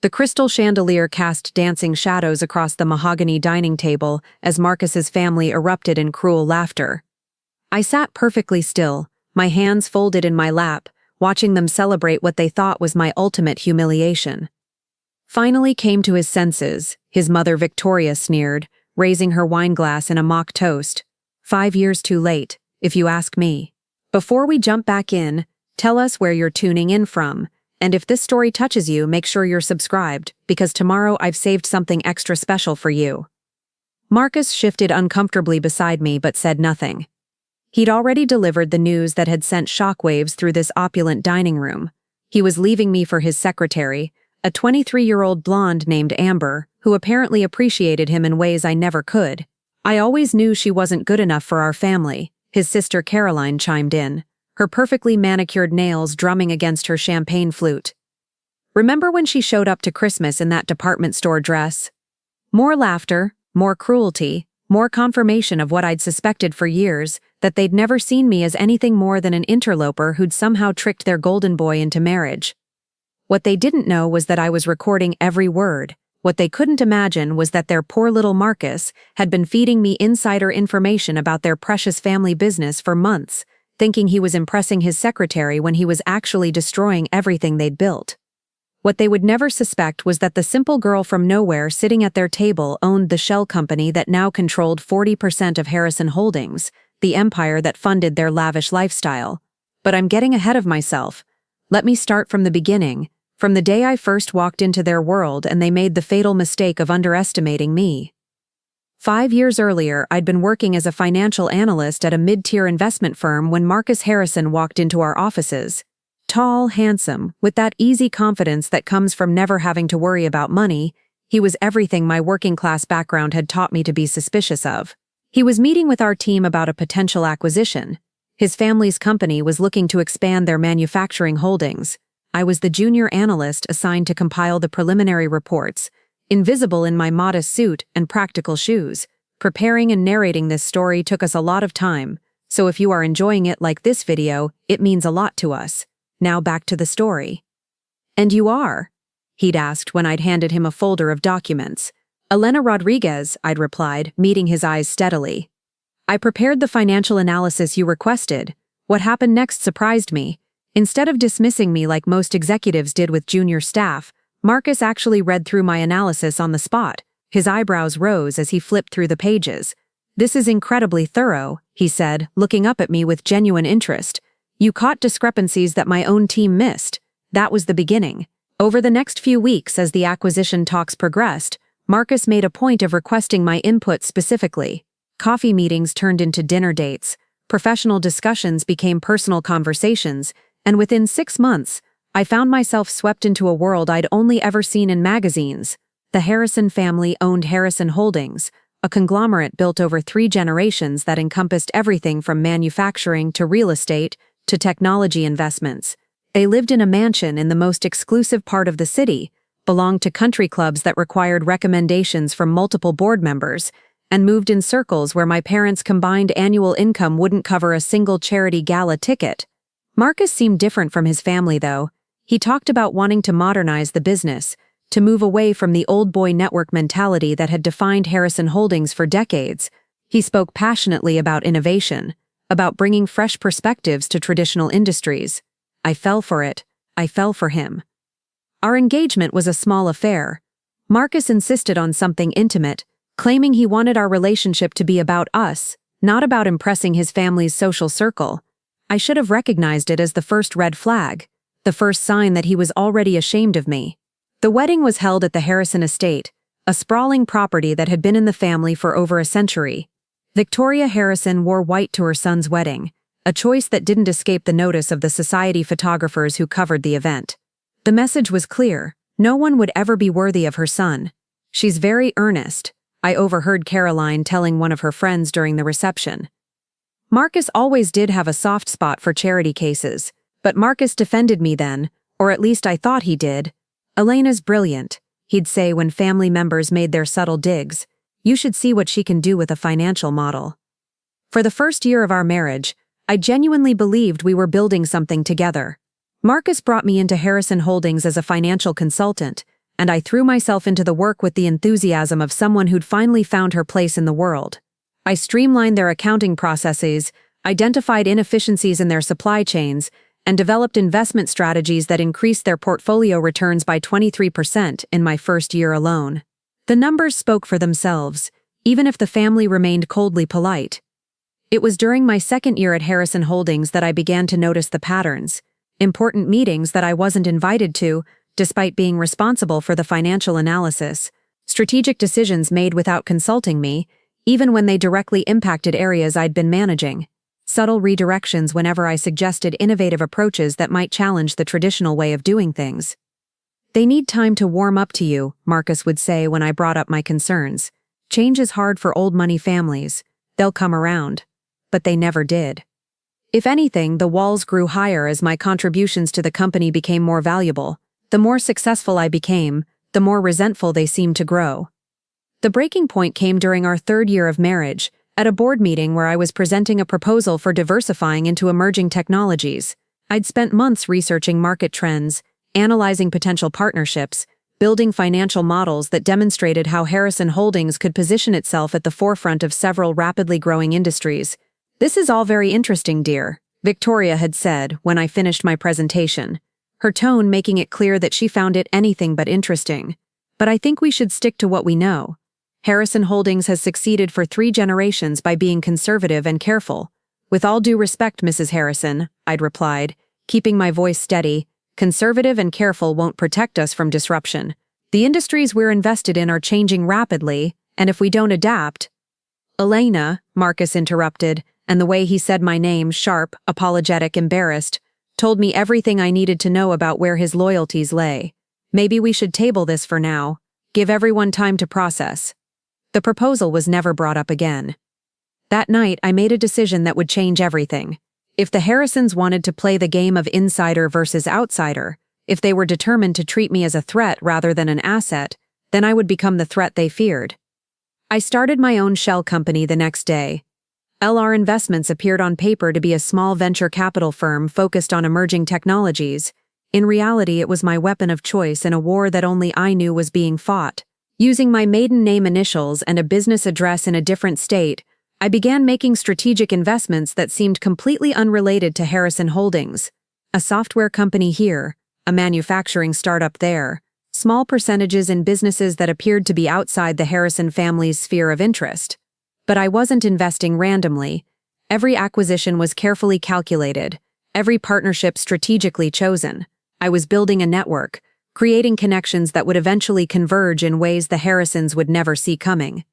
The crystal chandelier cast dancing shadows across the mahogany dining table as Marcus's family erupted in cruel laughter. I sat perfectly still, my hands folded in my lap, watching them celebrate what they thought was my ultimate humiliation. Finally came to his senses, his mother Victoria sneered, raising her wineglass in a mock toast. 5 years too late, if you ask me. Before we jump back in, tell us where you're tuning in from, and if this story touches you, make sure you're subscribed, because tomorrow I've saved something extra special for you. Marcus shifted uncomfortably beside me but said nothing. He'd already delivered the news that had sent shockwaves through this opulent dining room. He was leaving me for his secretary, a 23-year-old blonde named Amber, who apparently appreciated him in ways I never could. I always knew she wasn't good enough for our family, his sister Caroline chimed in, her perfectly manicured nails drumming against her champagne flute. Remember when she showed up to Christmas in that department store dress? More laughter, more cruelty, more confirmation of what I'd suspected for years, that they'd never seen me as anything more than an interloper who'd somehow tricked their golden boy into marriage. What they didn't know was that I was recording every word. What they couldn't imagine was that their poor little Marcus had been feeding me insider information about their precious family business for months, thinking he was impressing his secretary when he was actually destroying everything they'd built. What they would never suspect was that the simple girl from nowhere sitting at their table owned the shell company that now controlled 40% of Harrison Holdings, the empire that funded their lavish lifestyle. But I'm getting ahead of myself. Let me start from the beginning. From the day I first walked into their world and they made the fatal mistake of underestimating me. 5 years earlier, I'd been working as a financial analyst at a mid-tier investment firm when Marcus Harrison walked into our offices. Tall, handsome, with that easy confidence that comes from never having to worry about money, he was everything my working-class background had taught me to be suspicious of. He was meeting with our team about a potential acquisition. His family's company was looking to expand their manufacturing holdings. I was the junior analyst assigned to compile the preliminary reports, invisible in my modest suit and practical shoes. Preparing and narrating this story took us a lot of time, so if you are enjoying it like this video, it means a lot to us. Now back to the story. "And you are?" he'd asked when I'd handed him a folder of documents. "Elena Rodriguez," I'd replied, meeting his eyes steadily. "I prepared the financial analysis you requested. What happened next surprised me. Instead of dismissing me like most executives did with junior staff, Marcus actually read through my analysis on the spot. His eyebrows rose as he flipped through the pages. "This is incredibly thorough," he said, looking up at me with genuine interest. "You caught discrepancies that my own team missed." That was the beginning. Over the next few weeks, as the acquisition talks progressed, Marcus made a point of requesting my input specifically. Coffee meetings turned into dinner dates. Professional discussions became personal conversations, and within 6 months, I found myself swept into a world I'd only ever seen in magazines. The Harrison family owned Harrison Holdings, a conglomerate built over 3 generations that encompassed everything from manufacturing to real estate to technology investments. They lived in a mansion in the most exclusive part of the city, belonged to country clubs that required recommendations from multiple board members, and moved in circles where my parents' combined annual income wouldn't cover a single charity gala ticket. Marcus seemed different from his family, though. He talked about wanting to modernize the business, to move away from the old boy network mentality that had defined Harrison Holdings for decades. He spoke passionately about innovation, about bringing fresh perspectives to traditional industries. I fell for it. I fell for him. Our engagement was a small affair. Marcus insisted on something intimate, claiming he wanted our relationship to be about us, not about impressing his family's social circle. I should have recognized it as the first red flag, the first sign that he was already ashamed of me. The wedding was held at the Harrison estate, a sprawling property that had been in the family for over a century. Victoria Harrison wore white to her son's wedding, a choice that didn't escape the notice of the society photographers who covered the event. The message was clear: no one would ever be worthy of her son. "She's very earnest," I overheard Caroline telling one of her friends during the reception. Marcus always did have a soft spot for charity cases, but Marcus defended me then, or at least I thought he did. "Elena's brilliant," he'd say when family members made their subtle digs. "You should see what she can do with a financial model." For the first year of our marriage, I genuinely believed we were building something together. Marcus brought me into Harrison Holdings as a financial consultant, and I threw myself into the work with the enthusiasm of someone who'd finally found her place in the world. I streamlined their accounting processes, identified inefficiencies in their supply chains, and developed investment strategies that increased their portfolio returns by 23% in my first year alone. The numbers spoke for themselves, even if the family remained coldly polite. It was during my second year at Harrison Holdings that I began to notice the patterns, important meetings that I wasn't invited to, despite being responsible for the financial analysis, strategic decisions made without consulting me, even when they directly impacted areas I'd been managing, subtle redirections whenever I suggested innovative approaches that might challenge the traditional way of doing things. "They need time to warm up to you," Marcus would say when I brought up my concerns. "Change is hard for old money families. They'll come around." But they never did. If anything, the walls grew higher as my contributions to the company became more valuable. The more successful I became, the more resentful they seemed to grow. The breaking point came during our third year of marriage, at a board meeting where I was presenting a proposal for diversifying into emerging technologies. I'd spent months researching market trends, analyzing potential partnerships, building financial models that demonstrated how Harrison Holdings could position itself at the forefront of several rapidly growing industries. "This is all very interesting, dear," Victoria had said when I finished my presentation, her tone making it clear that she found it anything but interesting. "But I think we should stick to what we know. Harrison Holdings has succeeded for 3 generations by being conservative and careful. With all due respect, Mrs. Harrison," I'd replied, keeping my voice steady, "conservative and careful won't protect us from disruption. The industries we're invested in are changing rapidly, and if we don't adapt—" "Elena," Marcus interrupted, and the way he said my name, sharp, apologetic, embarrassed, told me everything I needed to know about where his loyalties lay. "Maybe we should table this for now. Give everyone time to process." The proposal was never brought up again. That night, I made a decision that would change everything. If the Harrisons wanted to play the game of insider versus outsider, if they were determined to treat me as a threat rather than an asset, then I would become the threat they feared. I started my own shell company the next day. LR Investments appeared on paper to be a small venture capital firm focused on emerging technologies. In reality, it was my weapon of choice in a war that only I knew was being fought. Using my maiden name initials and a business address in a different state, I began making strategic investments that seemed completely unrelated to Harrison Holdings. A software company here, a manufacturing startup there, small percentages in businesses that appeared to be outside the Harrison family's sphere of interest. But I wasn't investing randomly. Every acquisition was carefully calculated, every partnership strategically chosen. I was building a network, creating connections that would eventually converge in ways the Harrisons would never see coming.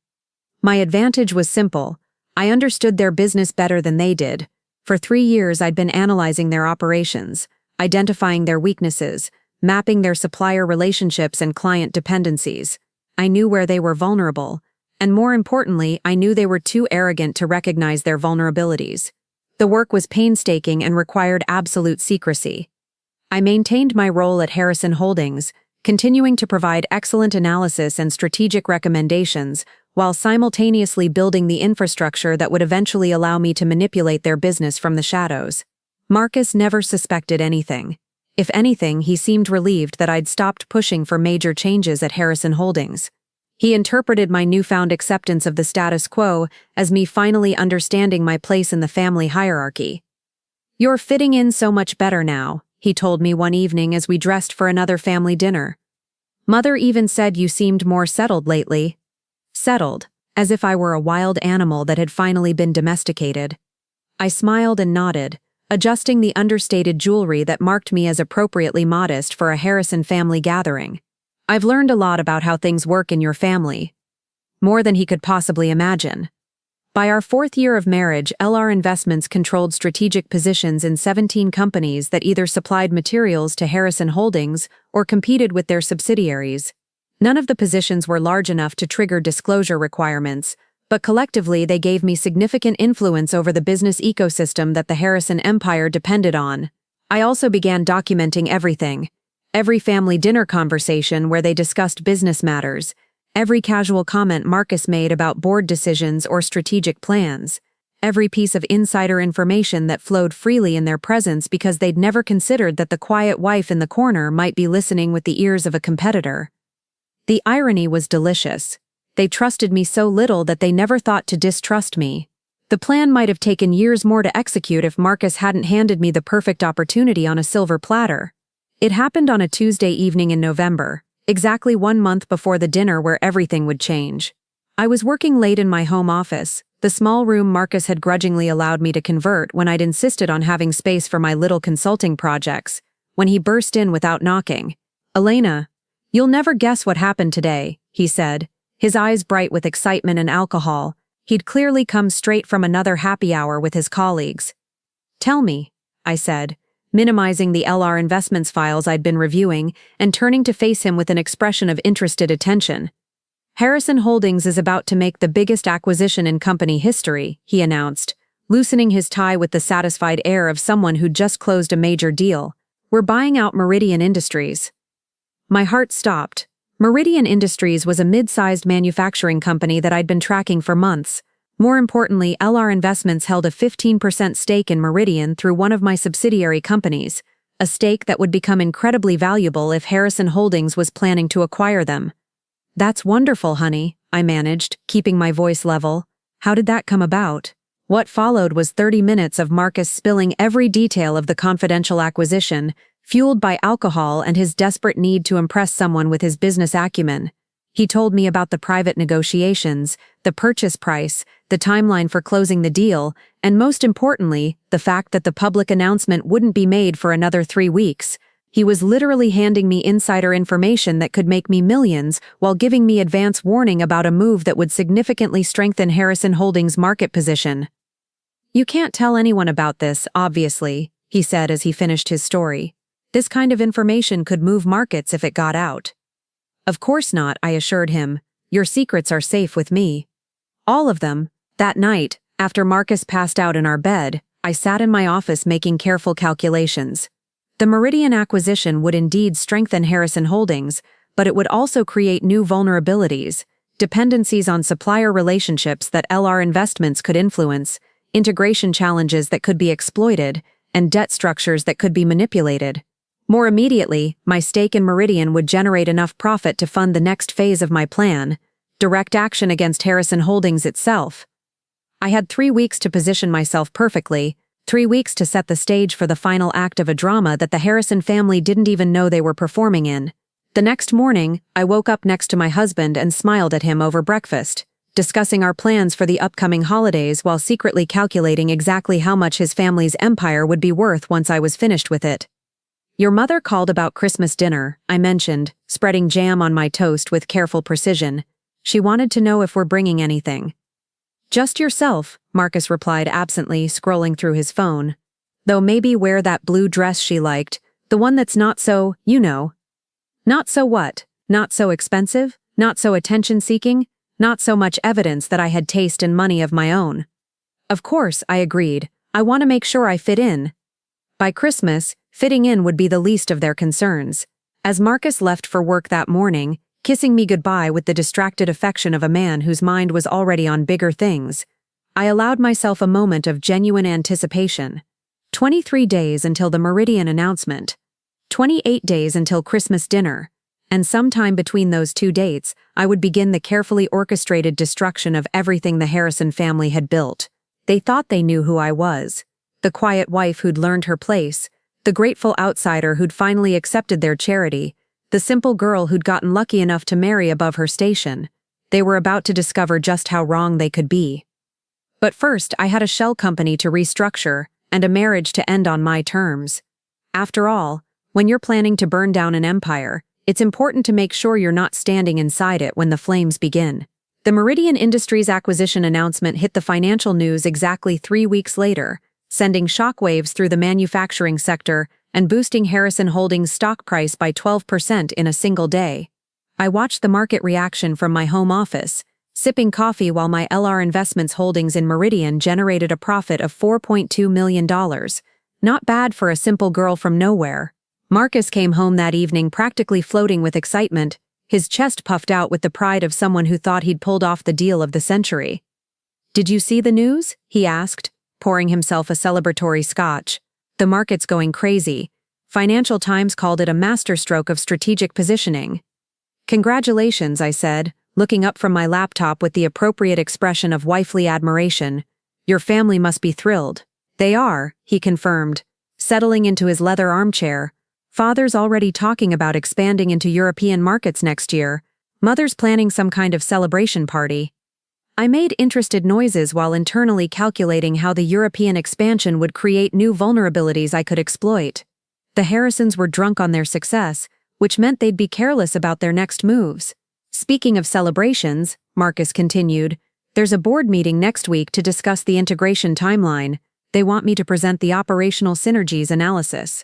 My advantage was simple. I understood their business better than they did. For 3 years I'd been analyzing their operations, identifying their weaknesses, mapping their supplier relationships and client dependencies. I knew where they were vulnerable, and more importantly, I knew they were too arrogant to recognize their vulnerabilities. The work was painstaking and required absolute secrecy. I maintained my role at Harrison Holdings, continuing to provide excellent analysis and strategic recommendations while simultaneously building the infrastructure that would eventually allow me to manipulate their business from the shadows. Marcus never suspected anything. If anything, he seemed relieved that I'd stopped pushing for major changes at Harrison Holdings. He interpreted my newfound acceptance of the status quo as me finally understanding my place in the family hierarchy. "You're fitting in so much better now," he told me one evening as we dressed for another family dinner. "Mother even said you seemed more settled lately." Settled, as if I were a wild animal that had finally been domesticated. I smiled and nodded, adjusting the understated jewelry that marked me as appropriately modest for a Harrison family gathering. "I've learned a lot about how things work in your family." More than he could possibly imagine. By our 4th year of marriage, LR Investments controlled strategic positions in 17 companies that either supplied materials to Harrison Holdings or competed with their subsidiaries. None of the positions were large enough to trigger disclosure requirements, but collectively they gave me significant influence over the business ecosystem that the Harrison empire depended on. I also began documenting everything. Every family dinner conversation where they discussed business matters, every casual comment Marcus made about board decisions or strategic plans, every piece of insider information that flowed freely in their presence because they'd never considered that the quiet wife in the corner might be listening with the ears of a competitor. The irony was delicious. They trusted me so little that they never thought to distrust me. The plan might have taken years more to execute if Marcus hadn't handed me the perfect opportunity on a silver platter. It happened on a Tuesday evening in November, exactly 1 month before the dinner where everything would change. I was working late in my home office, the small room Marcus had grudgingly allowed me to convert when I'd insisted on having space for my little consulting projects, when he burst in without knocking. "Elena, you'll never guess what happened today," he said, his eyes bright with excitement and alcohol. He'd clearly come straight from another happy hour with his colleagues. "Tell me," I said, minimizing the LR Investments files I'd been reviewing and turning to face him with an expression of interested attention. "Harrison Holdings is about to make the biggest acquisition in company history," he announced, loosening his tie with the satisfied air of someone who'd just closed a major deal. "We're buying out Meridian Industries." My heart stopped. Meridian Industries was a mid-sized manufacturing company that I'd been tracking for months. More importantly, LR Investments held a 15% stake in Meridian through one of my subsidiary companies, a stake that would become incredibly valuable if Harrison Holdings was planning to acquire them. "That's wonderful, honey," I managed, keeping my voice level. "How did that come about?" What followed was 30 minutes of Marcus spilling every detail of the confidential acquisition, fueled by alcohol and his desperate need to impress someone with his business acumen. He told me about the private negotiations, the purchase price, the timeline for closing the deal, and most importantly, the fact that the public announcement wouldn't be made for another 3 weeks. He was literally handing me insider information that could make me millions while giving me advance warning about a move that would significantly strengthen Harrison Holdings' market position. "You can't tell anyone about this, obviously," he said as he finished his story. "This kind of information could move markets if it got out." "Of course not," I assured him. "Your secrets are safe with me." All of them. That night, after Marcus passed out in our bed, I sat in my office making careful calculations. The Meridian acquisition would indeed strengthen Harrison Holdings, but it would also create new vulnerabilities, dependencies on supplier relationships that LR Investments could influence, integration challenges that could be exploited, and debt structures that could be manipulated. More immediately, my stake in Meridian would generate enough profit to fund the next phase of my plan, direct action against Harrison Holdings itself. I had 3 weeks to position myself perfectly, 3 weeks to set the stage for the final act of a drama that the Harrison family didn't even know they were performing in. The next morning, I woke up next to my husband and smiled at him over breakfast, discussing our plans for the upcoming holidays while secretly calculating exactly how much his family's empire would be worth once I was finished with it. "Your mother called about Christmas dinner," I mentioned, spreading jam on my toast with careful precision. "She wanted to know if we're bringing anything." "Just yourself," Marcus replied absently, scrolling through his phone. "Though maybe wear that blue dress she liked, the one that's not so, you know." Not so what? Not so expensive? Not so attention-seeking? Not so much evidence that I had taste and money of my own? "Of course," I agreed. "I want to make sure I fit in." By Christmas, fitting in would be the least of their concerns. As Marcus left for work that morning, kissing me goodbye with the distracted affection of a man whose mind was already on bigger things, I allowed myself a moment of genuine anticipation. 23 days until the Meridian announcement. 28 days until Christmas dinner. And sometime between those 2 dates, I would begin the carefully orchestrated destruction of everything the Harrison family had built. They thought they knew who I was. The quiet wife who'd learned her place, the grateful outsider who'd finally accepted their charity, the simple girl who'd gotten lucky enough to marry above her station. They were about to discover just how wrong they could be. But first, I had a shell company to restructure, and a marriage to end on my terms. After all, when you're planning to burn down an empire, it's important to make sure you're not standing inside it when the flames begin. The Meridian Industries acquisition announcement hit the financial news exactly 3 weeks later, sending shockwaves through the manufacturing sector and boosting Harrison Holdings' stock price by 12% in a single day. I watched the market reaction from my home office, sipping coffee while my LR Investments holdings in Meridian generated a profit of $4.2 million. Not bad for a simple girl from nowhere. Marcus came home that evening practically floating with excitement, his chest puffed out with the pride of someone who thought he'd pulled off the deal of the century. "Did you see the news?" he asked, pouring himself a celebratory scotch. "The market's going crazy. Financial Times called it a masterstroke of strategic positioning." Congratulations, I said, looking up from my laptop with the appropriate expression of wifely admiration. Your family must be thrilled. They are, he confirmed, settling into his leather armchair. Father's already talking about expanding into European markets next year. Mother's planning some kind of celebration party. I made interested noises while internally calculating how the European expansion would create new vulnerabilities I could exploit. The Harrisons were drunk on their success, which meant they'd be careless about their next moves. Speaking of celebrations, Marcus continued, there's a board meeting next week to discuss the integration timeline. They want me to present the operational synergies analysis.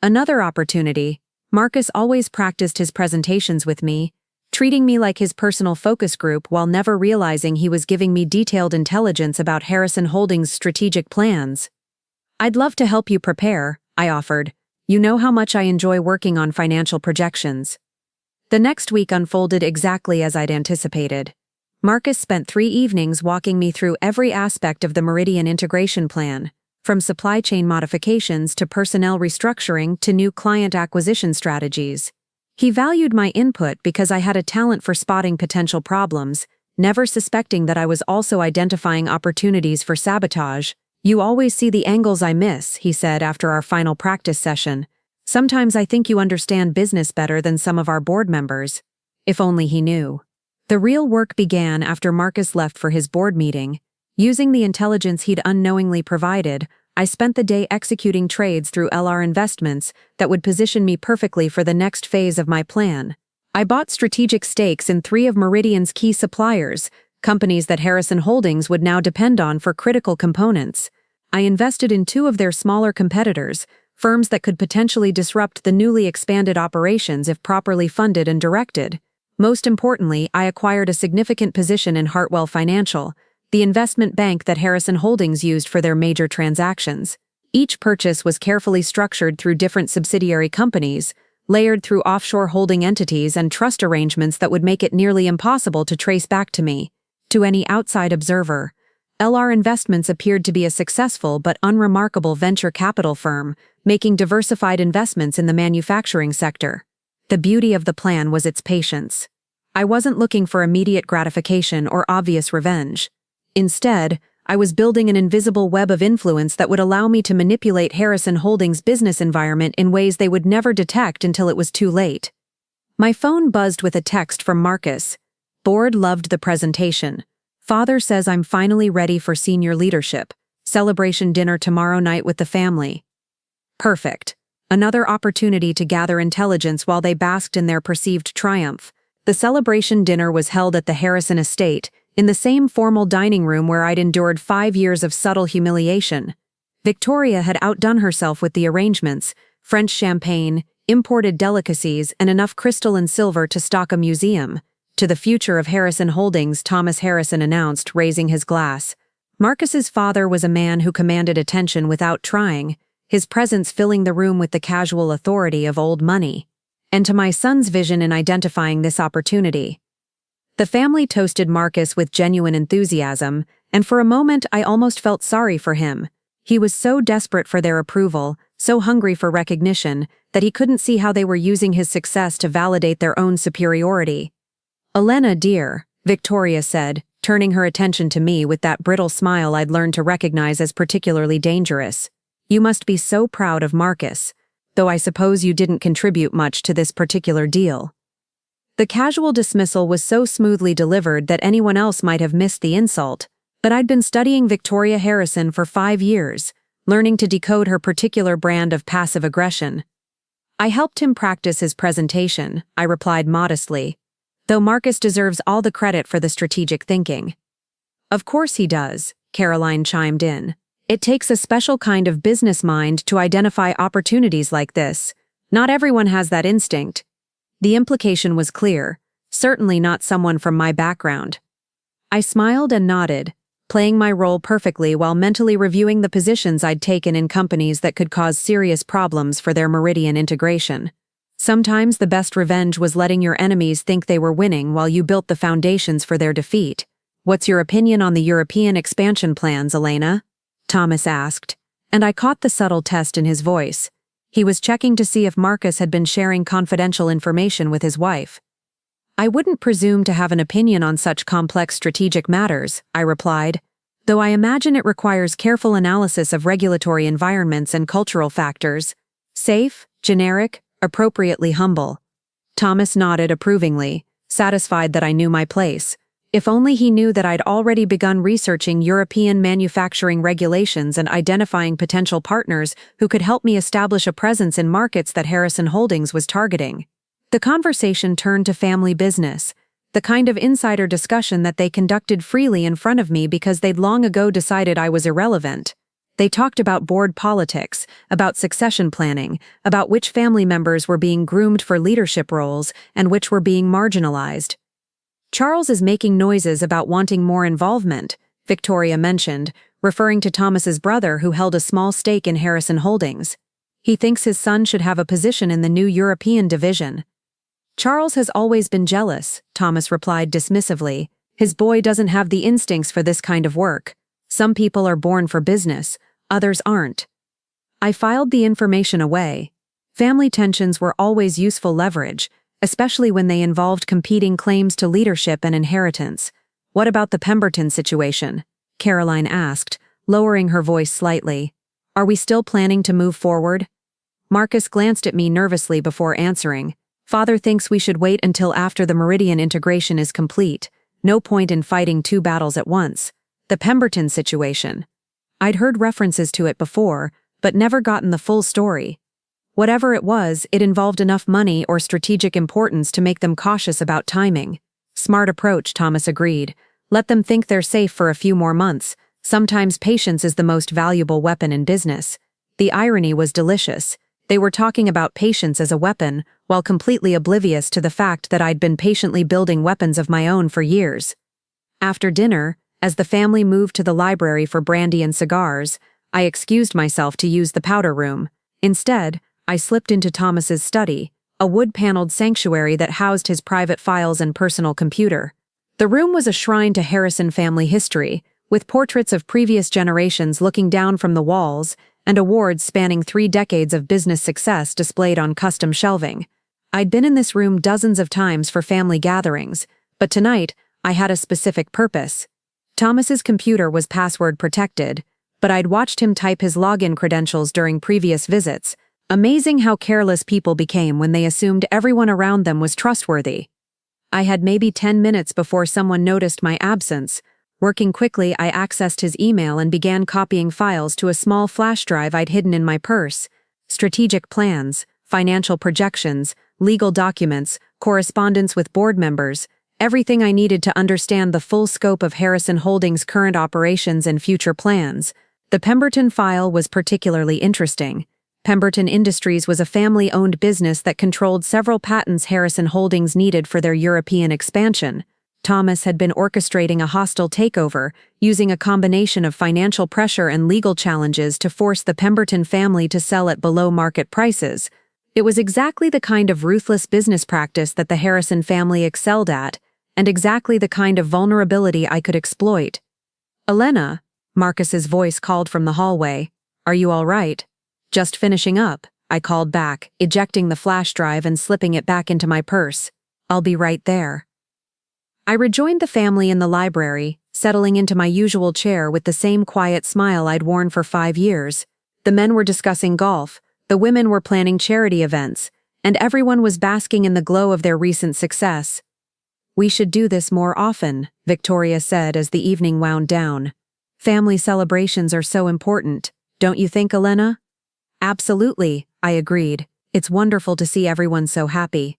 Another opportunity. Marcus always practiced his presentations with me, treating me like his personal focus group while never realizing he was giving me detailed intelligence about Harrison Holdings' strategic plans. I'd love to help you prepare, I offered. You know how much I enjoy working on financial projections. The next week unfolded exactly as I'd anticipated. Marcus spent 3 evenings walking me through every aspect of the Meridian integration plan, from supply chain modifications to personnel restructuring to new client acquisition strategies. He valued my input because I had a talent for spotting potential problems, never suspecting that I was also identifying opportunities for sabotage. You always see the angles I miss, he said after our final practice session. Sometimes I think you understand business better than some of our board members. If only he knew. The real work began after Marcus left for his board meeting. Using the intelligence he'd unknowingly provided, I spent the day executing trades through LR Investments that would position me perfectly for the next phase of my plan. I bought strategic stakes in 3 of Meridian's key suppliers, companies that Harrison Holdings would now depend on for critical components. I invested in 2 of their smaller competitors, firms that could potentially disrupt the newly expanded operations if properly funded and directed. Most importantly, I acquired a significant position in Hartwell Financial, the investment bank that Harrison Holdings used for their major transactions. Each purchase was carefully structured through different subsidiary companies, layered through offshore holding entities and trust arrangements that would make it nearly impossible to trace back to me. To any outside observer, LR Investments appeared to be a successful but unremarkable venture capital firm, making diversified investments in the manufacturing sector. The beauty of the plan was its patience. I wasn't looking for immediate gratification or obvious revenge. Instead, I was building an invisible web of influence that would allow me to manipulate Harrison Holdings' business environment in ways they would never detect until it was too late. My phone buzzed with a text from Marcus. Board loved the presentation. Father says I'm finally ready for senior leadership. Celebration dinner tomorrow night with the family. Perfect. Another opportunity to gather intelligence while they basked in their perceived triumph. The celebration dinner was held at the Harrison estate, in the same formal dining room where I'd endured 5 years of subtle humiliation. Victoria had outdone herself with the arrangements, French champagne, imported delicacies, and enough crystal and silver to stock a museum. To the future of Harrison Holdings, Thomas Harrison announced, raising his glass. Marcus's father was a man who commanded attention without trying, his presence filling the room with the casual authority of old money. And to my son's vision in identifying this opportunity. The family toasted Marcus with genuine enthusiasm, and for a moment I almost felt sorry for him. He was so desperate for their approval, so hungry for recognition, that he couldn't see how they were using his success to validate their own superiority. Elena, dear, Victoria said, turning her attention to me with that brittle smile I'd learned to recognize as particularly dangerous. You must be so proud of Marcus, though I suppose you didn't contribute much to this particular deal. The casual dismissal was so smoothly delivered that anyone else might have missed the insult, but I'd been studying Victoria Harrison for 5 years, learning to decode her particular brand of passive aggression. I helped him practice his presentation, I replied modestly, though Marcus deserves all the credit for the strategic thinking. Of course he does, Caroline chimed in. It takes a special kind of business mind to identify opportunities like this. Not everyone has that instinct. The implication was clear, certainly not someone from my background. I smiled and nodded, playing my role perfectly while mentally reviewing the positions I'd taken in companies that could cause serious problems for their Meridian integration. Sometimes the best revenge was letting your enemies think they were winning while you built the foundations for their defeat. What's your opinion on the European expansion plans, Elena? Thomas asked, and I caught the subtle test in his voice. He was checking to see if Marcus had been sharing confidential information with his wife. I wouldn't presume to have an opinion on such complex strategic matters, I replied, though I imagine it requires careful analysis of regulatory environments and cultural factors. Safe, generic, appropriately humble. Thomas nodded approvingly, satisfied that I knew my place. If only he knew that I'd already begun researching European manufacturing regulations and identifying potential partners who could help me establish a presence in markets that Harrison Holdings was targeting. The conversation turned to family business, the kind of insider discussion that they conducted freely in front of me because they'd long ago decided I was irrelevant. They talked about board politics, about succession planning, about which family members were being groomed for leadership roles and which were being marginalized. Charles is making noises about wanting more involvement, Victoria mentioned, referring to Thomas's brother who held a small stake in Harrison Holdings. He thinks his son should have a position in the new European division. Charles has always been jealous, Thomas replied dismissively. His boy doesn't have the instincts for this kind of work. Some people are born for business, others aren't. I filed the information away. Family tensions were always useful leverage, especially when they involved competing claims to leadership and inheritance. What about the Pemberton situation? Caroline asked, lowering her voice slightly. Are we still planning to move forward? Marcus glanced at me nervously before answering. Father thinks we should wait until after the Meridian integration is complete. No point in fighting two battles at once. The Pemberton situation. I'd heard references to it before, but never gotten the full story. Whatever it was, it involved enough money or strategic importance to make them cautious about timing. Smart approach, Thomas agreed. Let them think they're safe for a few more months. Sometimes patience is the most valuable weapon in business. The irony was delicious. They were talking about patience as a weapon, while completely oblivious to the fact that I'd been patiently building weapons of my own for years. After dinner, as the family moved to the library for brandy and cigars, I excused myself to use the powder room. Instead, I slipped into Thomas's study, a wood-paneled sanctuary that housed his private files and personal computer. The room was a shrine to Harrison family history, with portraits of previous generations looking down from the walls and awards spanning 3 decades of business success displayed on custom shelving. I'd been in this room dozens of times for family gatherings, but tonight I had a specific purpose. Thomas's computer was password protected, but I'd watched him type his login credentials during previous visits. Amazing how careless people became when they assumed everyone around them was trustworthy. I had maybe 10 minutes before someone noticed my absence. Working quickly, I accessed his email and began copying files to a small flash drive I'd hidden in my purse. Strategic plans, financial projections, legal documents, correspondence with board members, everything I needed to understand the full scope of Harrison Holdings' current operations and future plans. The Pemberton file was particularly interesting. Pemberton Industries was a family-owned business that controlled several patents Harrison Holdings needed for their European expansion. Thomas had been orchestrating a hostile takeover, using a combination of financial pressure and legal challenges to force the Pemberton family to sell at below-market prices. It was exactly the kind of ruthless business practice that the Harrison family excelled at, and exactly the kind of vulnerability I could exploit. "Elena," Marcus's voice called from the hallway. "Are you all right?" "Just finishing up," I called back, ejecting the flash drive and slipping it back into my purse. "I'll be right there." I rejoined the family in the library, settling into my usual chair with the same quiet smile I'd worn for 5 years. The men were discussing golf, the women were planning charity events, and everyone was basking in the glow of their recent success. "We should do this more often," Victoria said as the evening wound down. "Family celebrations are so important, don't you think, Elena?" "Absolutely," I agreed. "It's wonderful to see everyone so happy."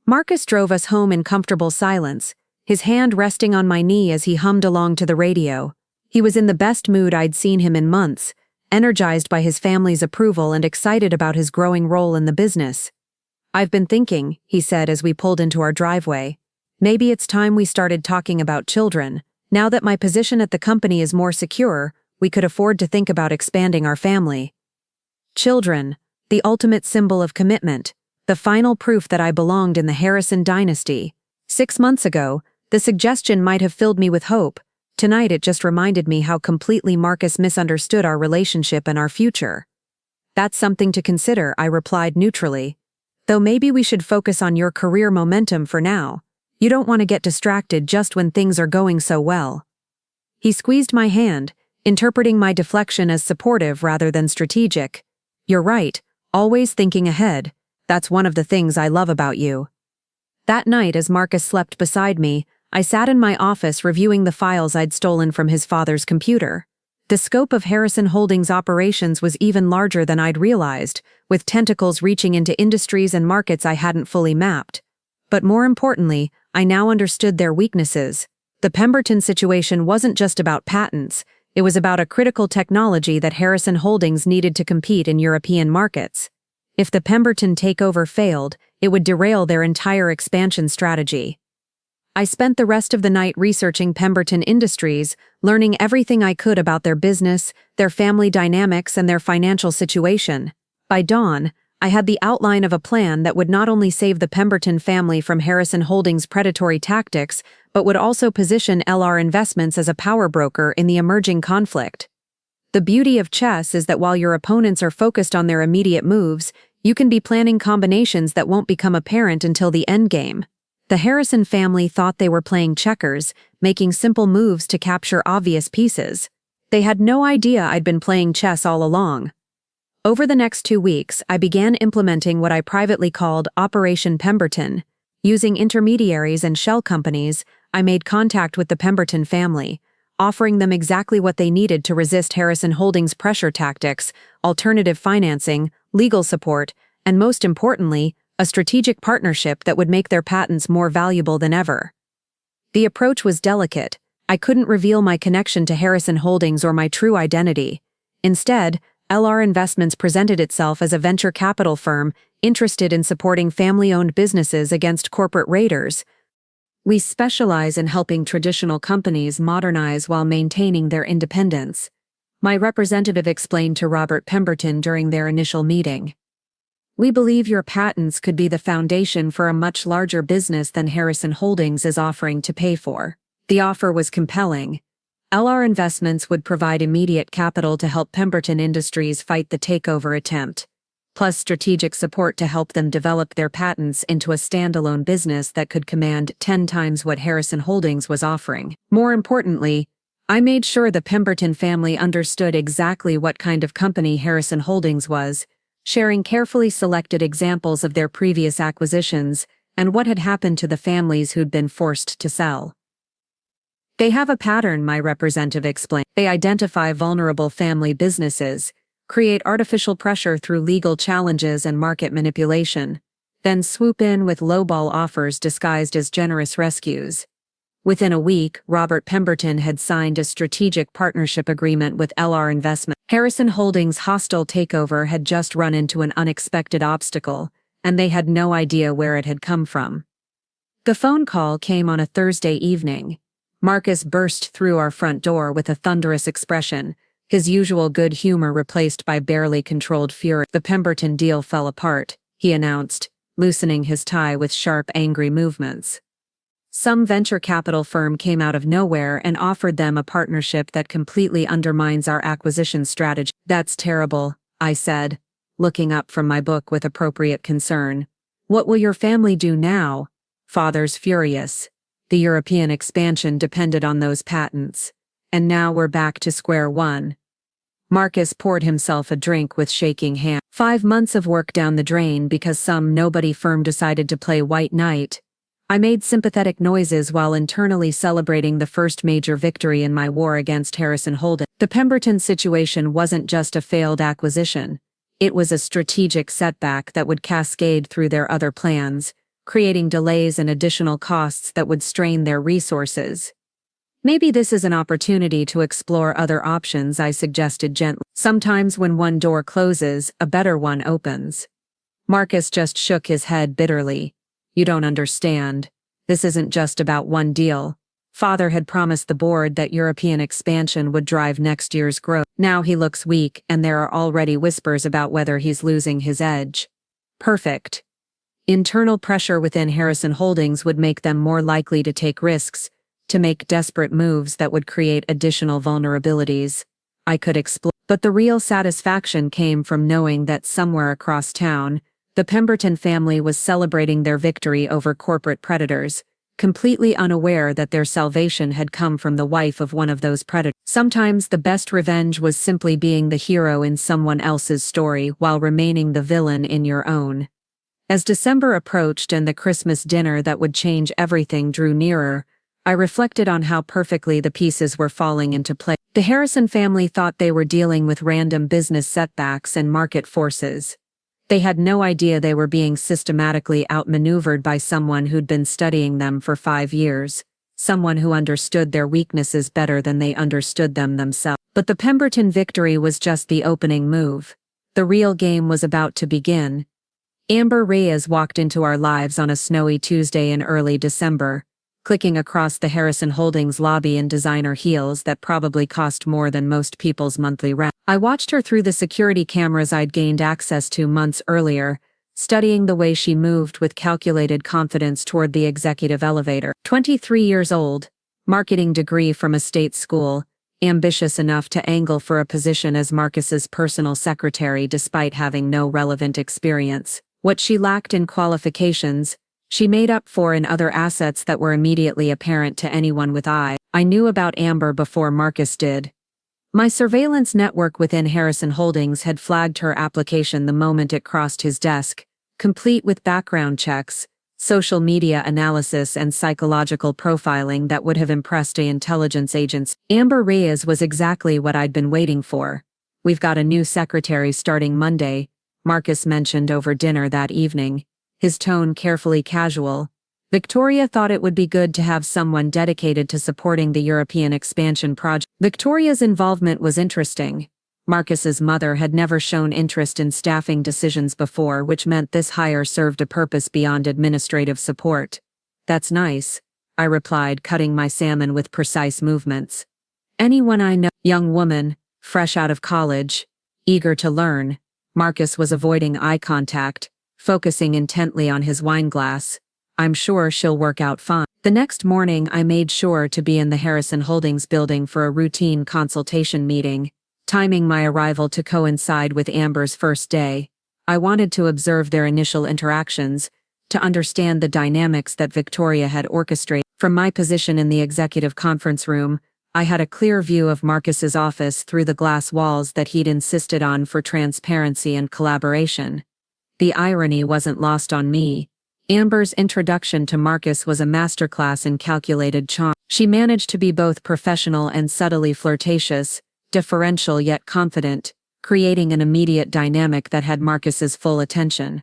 Marcus drove us home in comfortable silence, his hand resting on my knee as he hummed along to the radio. He was in the best mood I'd seen him in months, energized by his family's approval and excited about his growing role in the business. "I've been thinking," he said as we pulled into our driveway. "Maybe it's time we started talking about children. Now that my position at the company is more secure, we could afford to think about expanding our family." Children, the ultimate symbol of commitment, the final proof that I belonged in the Harrison dynasty. 6 months ago, the suggestion might have filled me with hope. Tonight it just reminded me how completely Marcus misunderstood our relationship and our future. "That's something to consider," I replied neutrally. "Though maybe we should focus on your career momentum for now. You don't want to get distracted just when things are going so well. He squeezed my hand, interpreting my deflection as supportive rather than strategic. You're right, always thinking ahead. That's one of the things I love about you. That night, as Marcus slept beside me, I sat in my office reviewing the files I'd stolen from his father's computer. The scope of Harrison Holdings' operations was even larger than I'd realized, with tentacles reaching into industries and markets I hadn't fully mapped. But more importantly, I now understood their weaknesses. The Pemberton situation wasn't just about patents, it was about a critical technology that Harrison Holdings needed to compete in European markets. If the Pemberton takeover failed, it would derail their entire expansion strategy. I spent the rest of the night researching Pemberton Industries, learning everything I could about their business, their family dynamics, and their financial situation. By dawn, I had the outline of a plan that would not only save the Pemberton family from Harrison Holdings' predatory tactics, but would also position LR Investments as a power broker in the emerging conflict. The beauty of chess is that while your opponents are focused on their immediate moves, you can be planning combinations that won't become apparent until the endgame. The Harrison family thought they were playing checkers, making simple moves to capture obvious pieces. They had no idea I'd been playing chess all along. Over the next 2 weeks, I began implementing what I privately called Operation Pemberton. Using intermediaries and shell companies, I made contact with the Pemberton family, offering them exactly what they needed to resist Harrison Holdings' pressure tactics, alternative financing, legal support, and most importantly, a strategic partnership that would make their patents more valuable than ever. The approach was delicate. I couldn't reveal my connection to Harrison Holdings or my true identity. Instead, LR Investments presented itself as a venture capital firm interested in supporting family-owned businesses against corporate raiders. We specialize in helping traditional companies modernize while maintaining their independence, my representative explained to Robert Pemberton during their initial meeting. We believe your patents could be the foundation for a much larger business than Harrison Holdings is offering to pay for. The offer was compelling. LR Investments would provide immediate capital to help Pemberton Industries fight the takeover attempt, plus strategic support to help them develop their patents into a standalone business that could command 10 times what Harrison Holdings was offering. More importantly, I made sure the Pemberton family understood exactly what kind of company Harrison Holdings was, sharing carefully selected examples of their previous acquisitions and what had happened to the families who'd been forced to sell. They have a pattern, my representative explained. They identify vulnerable family businesses, create artificial pressure through legal challenges and market manipulation, then swoop in with lowball offers disguised as generous rescues. Within a week, Robert Pemberton had signed a strategic partnership agreement with LR Investment. Harrison Holdings' hostile takeover had just run into an unexpected obstacle, and they had no idea where it had come from. The phone call came on a Thursday evening. Marcus burst through our front door with a thunderous expression, his usual good humor replaced by barely controlled fury. The Pemberton deal fell apart, he announced, loosening his tie with sharp, angry movements. Some venture capital firm came out of nowhere and offered them a partnership that completely undermines our acquisition strategy. That's terrible, I said, looking up from my book with appropriate concern. What will your family do now? Father's furious. The European expansion depended on those patents. And now we're back to square one. Marcus poured himself a drink with shaking hand. 5 months of work down the drain because some nobody firm decided to play white knight. I made sympathetic noises while internally celebrating the first major victory in my war against Harrison Holdings. The Pemberton situation wasn't just a failed acquisition. It was a strategic setback that would cascade through their other plans, creating delays and additional costs that would strain their resources. Maybe this is an opportunity to explore other options, I suggested gently. Sometimes when one door closes, a better one opens. Marcus just shook his head bitterly. You don't understand. This isn't just about one deal. Father had promised the board that European expansion would drive next year's growth. Now he looks weak and there are already whispers about whether he's losing his edge. Perfect. Internal pressure within Harrison Holdings would make them more likely to take risks, to make desperate moves that would create additional vulnerabilities. I could explain. But the real satisfaction came from knowing that somewhere across town, the Pemberton family was celebrating their victory over corporate predators, completely unaware that their salvation had come from the wife of one of those predators. Sometimes the best revenge was simply being the hero in someone else's story while remaining the villain in your own. As December approached and the Christmas dinner that would change everything drew nearer, I reflected on how perfectly the pieces were falling into place. The Harrison family thought they were dealing with random business setbacks and market forces. They had no idea they were being systematically outmaneuvered by someone who'd been studying them for 5 years, someone who understood their weaknesses better than they understood them themselves. But the Pemberton victory was just the opening move. The real game was about to begin. Amber Reyes walked into our lives on a snowy Tuesday in early December, clicking across the Harrison Holdings lobby in designer heels that probably cost more than most people's monthly rent. I watched her through the security cameras I'd gained access to months earlier, studying the way she moved with calculated confidence toward the executive elevator. 23 years old, marketing degree from a state school, ambitious enough to angle for a position as Marcus's personal secretary despite having no relevant experience. What she lacked in qualifications, she made up for in other assets that were immediately apparent to anyone with eye. I knew about Amber before Marcus did. My surveillance network within Harrison Holdings had flagged her application the moment it crossed his desk, complete with background checks, social media analysis and psychological profiling that would have impressed intelligence agents. Amber Reyes was exactly what I'd been waiting for. "We've got a new secretary starting Monday," Marcus mentioned over dinner that evening, his tone carefully casual. Victoria thought it would be good to have someone dedicated to supporting the European expansion project. Victoria's involvement was interesting. Marcus's mother had never shown interest in staffing decisions before, which meant this hire served a purpose beyond administrative support. "That's nice," I replied, cutting my salmon with precise movements. "Anyone I know." Young woman, fresh out of college, eager to learn. Marcus was avoiding eye contact, focusing intently on his wineglass. "I'm sure she'll work out fine." The next morning I made sure to be in the Harrison Holdings building for a routine consultation meeting, timing my arrival to coincide with Amber's first day. I wanted to observe their initial interactions, to understand the dynamics that Victoria had orchestrated. From my position in the executive conference room, I had a clear view of Marcus's office through the glass walls that he'd insisted on for transparency and collaboration. The irony wasn't lost on me. Amber's introduction to Marcus was a masterclass in calculated charm. She managed to be both professional and subtly flirtatious, deferential yet confident, creating an immediate dynamic that had Marcus's full attention.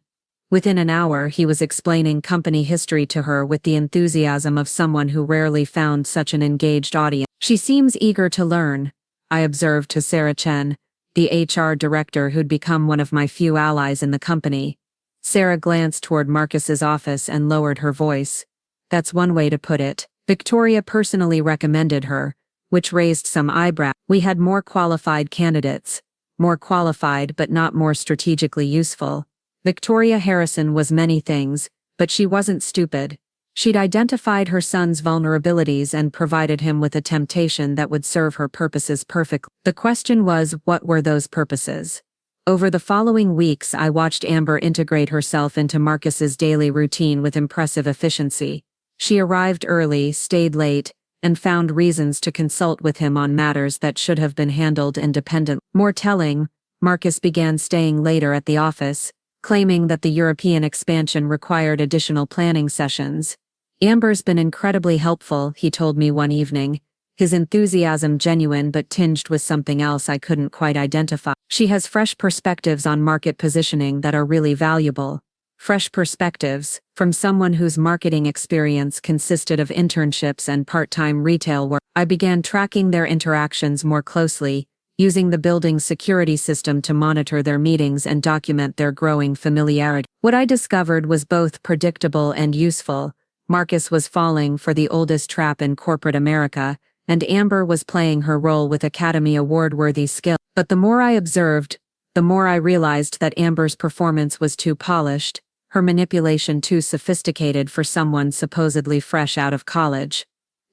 Within an hour he was explaining company history to her with the enthusiasm of someone who rarely found such an engaged audience. "She seems eager to learn," I observed to Sarah Chen, the HR director who'd become one of my few allies in the company. Sarah glanced toward Marcus's office and lowered her voice. "That's one way to put it." Victoria personally recommended her, which raised some eyebrows. We had more qualified candidates. More qualified but not more strategically useful. Victoria Harrison was many things, but she wasn't stupid. She'd identified her son's vulnerabilities and provided him with a temptation that would serve her purposes perfectly. The question was, what were those purposes? Over the following weeks I watched Amber integrate herself into Marcus's daily routine with impressive efficiency. She arrived early, stayed late, and found reasons to consult with him on matters that should have been handled independently. More telling, Marcus began staying later at the office, claiming that the European expansion required additional planning sessions. "Amber's been incredibly helpful," he told me one evening, his enthusiasm genuine but tinged with something else I couldn't quite identify. "She has fresh perspectives on market positioning that are really valuable." Fresh perspectives, from someone whose marketing experience consisted of internships and part-time retail work. I began tracking their interactions more closely, using the building's security system to monitor their meetings and document their growing familiarity. What I discovered was both predictable and useful. Marcus was falling for the oldest trap in corporate America, and Amber was playing her role with Academy Award-worthy skill. But the more I observed, the more I realized that Amber's performance was too polished, her manipulation too sophisticated for someone supposedly fresh out of college.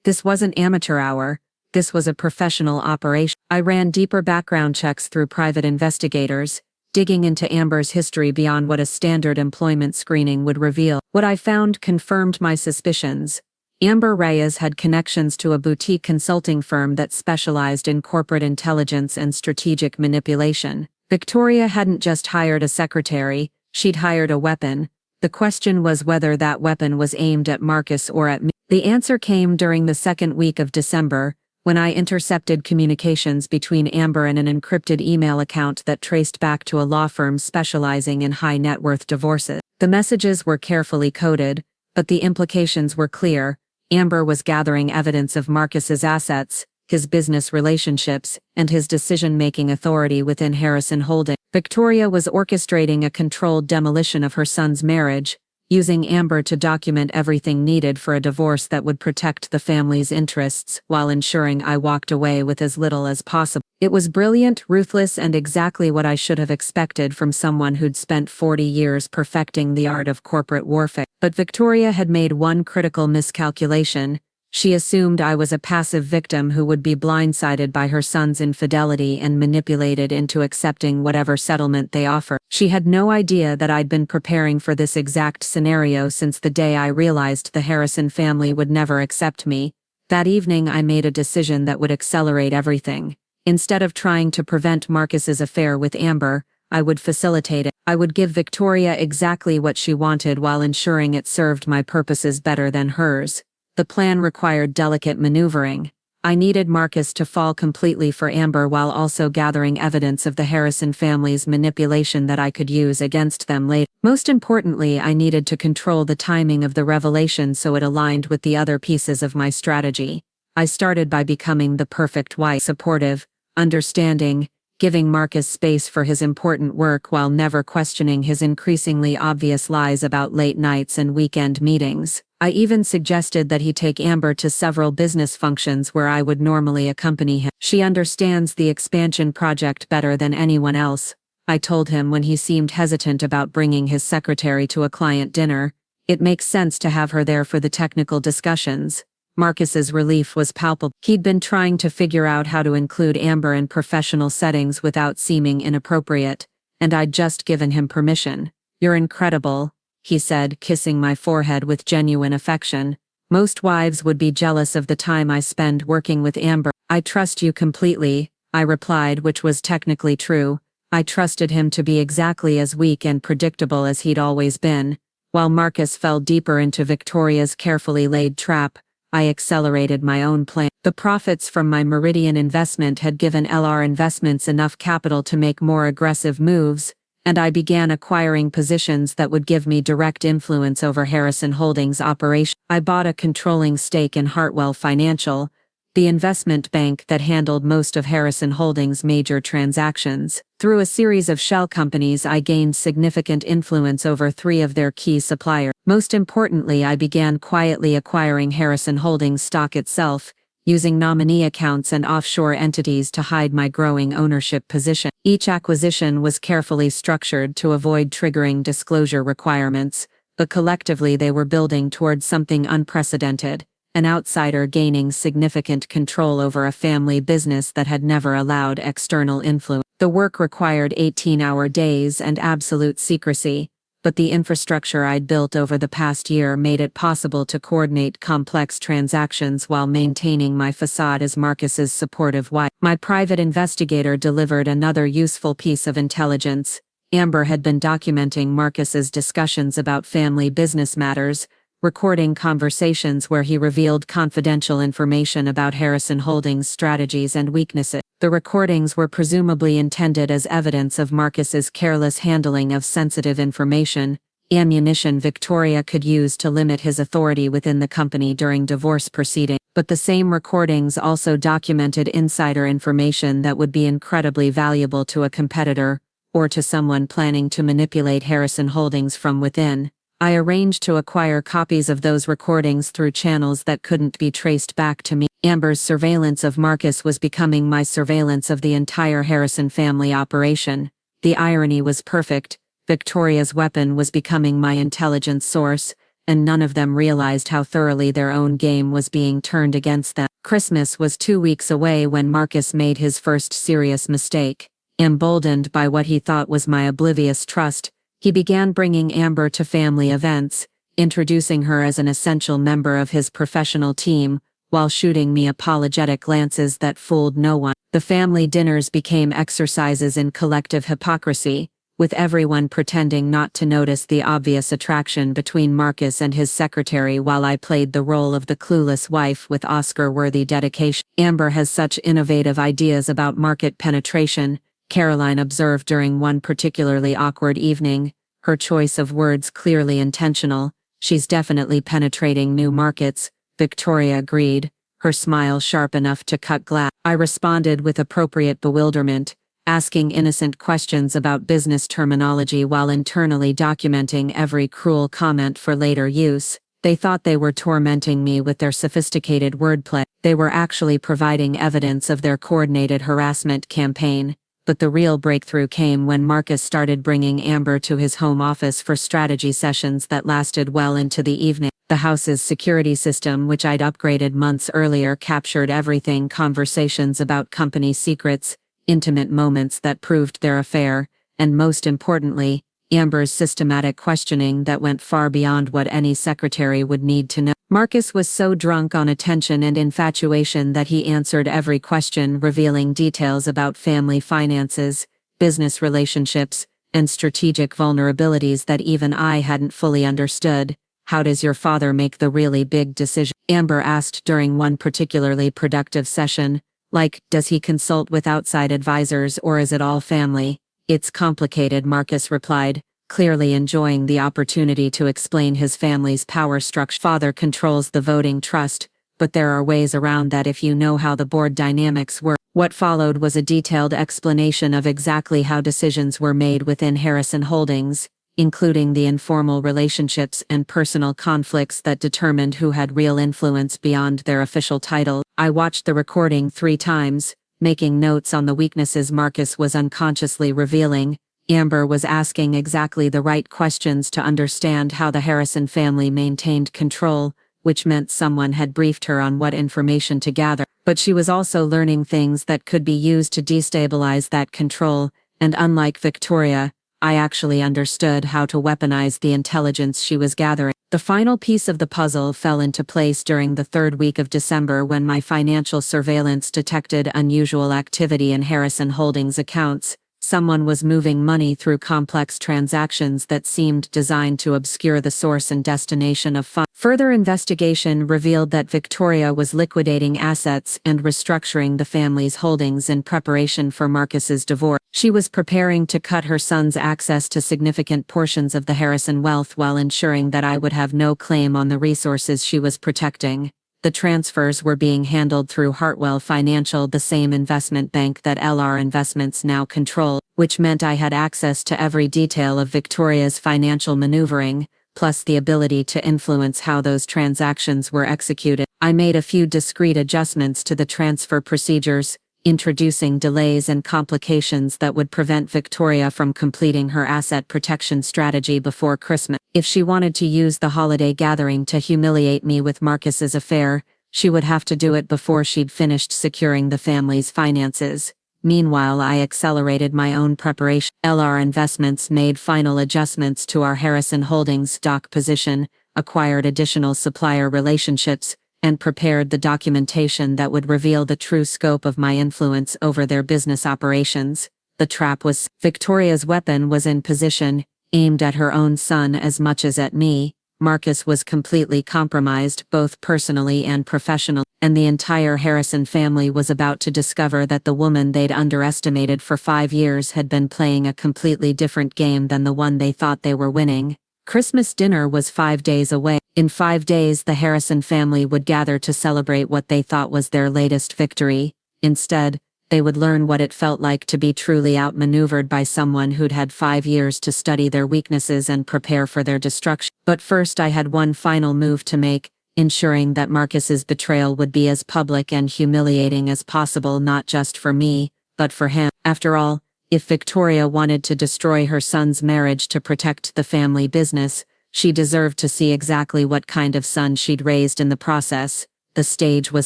This wasn't amateur hour. This was a professional operation. I ran deeper background checks through private investigators, digging into Amber's history beyond what a standard employment screening would reveal. What I found confirmed my suspicions. Amber Reyes had connections to a boutique consulting firm that specialized in corporate intelligence and strategic manipulation. Victoria hadn't just hired a secretary, she'd hired a weapon. The question was whether that weapon was aimed at Marcus or at me. The answer came during the second week of December, when I intercepted communications between Amber and an encrypted email account that traced back to a law firm specializing in high-net-worth divorces. The messages were carefully coded, but the implications were clear. Amber was gathering evidence of Marcus's assets, his business relationships, and his decision-making authority within Harrison Holdings. Victoria was orchestrating a controlled demolition of her son's marriage, using Amber to document everything needed for a divorce that would protect the family's interests while ensuring I walked away with as little as possible. It was brilliant, ruthless, and exactly what I should have expected from someone who'd spent 40 years perfecting the art of corporate warfare. But Victoria had made one critical miscalculation. She assumed I was a passive victim who would be blindsided by her son's infidelity and manipulated into accepting whatever settlement they offered. She had no idea that I'd been preparing for this exact scenario since the day I realized the Harrison family would never accept me. That evening I made a decision that would accelerate everything. Instead of trying to prevent Marcus's affair with Amber, I would facilitate it. I would give Victoria exactly what she wanted while ensuring it served my purposes better than hers. The plan required delicate maneuvering. I needed Marcus to fall completely for Amber while also gathering evidence of the Harrison family's manipulation that I could use against them later. Most importantly, I needed to control the timing of the revelation so it aligned with the other pieces of my strategy. I started by becoming the perfect wife, supportive, understanding, giving Marcus space for his important work while never questioning his increasingly obvious lies about late nights and weekend meetings. I even suggested that he take Amber to several business functions where I would normally accompany him. She understands the expansion project better than anyone else, I told him when he seemed hesitant about bringing his secretary to a client dinner. It makes sense to have her there for the technical discussions. Marcus's relief was palpable. He'd been trying to figure out how to include Amber in professional settings without seeming inappropriate, and I'd just given him permission. "You're incredible," he said, kissing my forehead with genuine affection. "Most wives would be jealous of the time I spend working with Amber." "I trust you completely," I replied, which was technically true. I trusted him to be exactly as weak and predictable as he'd always been. While Marcus fell deeper into Victoria's carefully laid trap, I accelerated my own plan. The profits from my Meridian investment had given LR Investments enough capital to make more aggressive moves, and I began acquiring positions that would give me direct influence over Harrison Holdings' operation. I bought a controlling stake in Hartwell Financial, the investment bank that handled most of Harrison Holdings' major transactions. Through a series of shell companies, I gained significant influence over 3 of their key suppliers. Most importantly, I began quietly acquiring Harrison Holdings stock itself, using nominee accounts and offshore entities to hide my growing ownership position. Each acquisition was carefully structured to avoid triggering disclosure requirements, but collectively they were building towards something unprecedented. An outsider gaining significant control over a family business that had never allowed external influence. The work required 18-hour days and absolute secrecy, but the infrastructure I'd built over the past year made it possible to coordinate complex transactions while maintaining my facade as Marcus's supportive wife. My private investigator delivered another useful piece of intelligence. Amber had been documenting Marcus's discussions about family business matters, recording conversations where he revealed confidential information about Harrison Holdings' strategies and weaknesses. The recordings were presumably intended as evidence of Marcus's careless handling of sensitive information, ammunition Victoria could use to limit his authority within the company during divorce proceedings. But the same recordings also documented insider information that would be incredibly valuable to a competitor, or to someone planning to manipulate Harrison Holdings from within. I arranged to acquire copies of those recordings through channels that couldn't be traced back to me. Amber's surveillance of Marcus was becoming my surveillance of the entire Harrison family operation. The irony was perfect. Victoria's weapon was becoming my intelligence source, and none of them realized how thoroughly their own game was being turned against them. Christmas was 2 weeks away when Marcus made his first serious mistake. Emboldened by what he thought was my oblivious trust, he began bringing Amber to family events, introducing her as an essential member of his professional team, while shooting me apologetic glances that fooled no one. The family dinners became exercises in collective hypocrisy, with everyone pretending not to notice the obvious attraction between Marcus and his secretary while I played the role of the clueless wife with Oscar-worthy dedication. Amber has such innovative ideas about market penetration, Caroline observed during one particularly awkward evening, her choice of words clearly intentional. She's definitely penetrating new markets, Victoria agreed, her smile sharp enough to cut glass. I responded with appropriate bewilderment, asking innocent questions about business terminology while internally documenting every cruel comment for later use. They thought they were tormenting me with their sophisticated wordplay. They were actually providing evidence of their coordinated harassment campaign. But the real breakthrough came when Marcus started bringing Amber to his home office for strategy sessions that lasted well into the evening. The house's security system, which I'd upgraded months earlier, captured everything: conversations about company secrets, intimate moments that proved their affair, and most importantly, Amber's systematic questioning that went far beyond what any secretary would need to know. Marcus was so drunk on attention and infatuation that he answered every question, revealing details about family finances, business relationships, and strategic vulnerabilities that even I hadn't fully understood. "How does your father make the really big decision?" Amber asked during one particularly productive session. "Like, does he consult with outside advisors or is it all family?" "It's complicated," Marcus replied, clearly enjoying the opportunity to explain his family's power structure. "Father controls the voting trust, but there are ways around that if you know how the board dynamics work." What followed was a detailed explanation of exactly how decisions were made within Harrison Holdings, including the informal relationships and personal conflicts that determined who had real influence beyond their official title. I watched the recording 3 times, making notes on the weaknesses Marcus was unconsciously revealing. Amber was asking exactly the right questions to understand how the Harrison family maintained control, which meant someone had briefed her on what information to gather. But she was also learning things that could be used to destabilize that control, and unlike Victoria, I actually understood how to weaponize the intelligence she was gathering. The final piece of the puzzle fell into place during the 3rd week of December when my financial surveillance detected unusual activity in Harrison Holdings accounts. Someone was moving money through complex transactions that seemed designed to obscure the source and destination of funds. Further investigation revealed that Victoria was liquidating assets and restructuring the family's holdings in preparation for Marcus's divorce. She was preparing to cut her son's access to significant portions of the Harrison wealth while ensuring that I would have no claim on the resources she was protecting. The transfers were being handled through Hartwell Financial, the same investment bank that LR Investments now controlled, which meant I had access to every detail of Victoria's financial maneuvering, plus the ability to influence how those transactions were executed. I made a few discrete adjustments to the transfer procedures, introducing delays and complications that would prevent Victoria from completing her asset protection strategy before Christmas. If she wanted to use the holiday gathering to humiliate me with Marcus's affair, she would have to do it before she'd finished securing the family's finances. Meanwhile, I accelerated my own preparation. LR Investments made final adjustments to our Harrison Holdings stock position, acquired additional supplier relationships, and prepared the documentation that would reveal the true scope of my influence over their business operations. The trap was Victoria's weapon was in position, aimed at her own son as much as at me. Marcus was completely compromised, both personally and professionally, and the entire Harrison family was about to discover that the woman they'd underestimated for 5 years had been playing a completely different game than the one they thought they were winning. Christmas dinner was 5 days away. In 5 days, the Harrison family would gather to celebrate what they thought was their latest victory. Instead, they would learn what it felt like to be truly outmaneuvered by someone who'd had 5 years to study their weaknesses and prepare for their destruction. But first I had one final move to make, ensuring that Marcus's betrayal would be as public and humiliating as possible, not just for me, but for him. After all, if Victoria wanted to destroy her son's marriage to protect the family business, she deserved to see exactly what kind of son she'd raised in the process. The stage was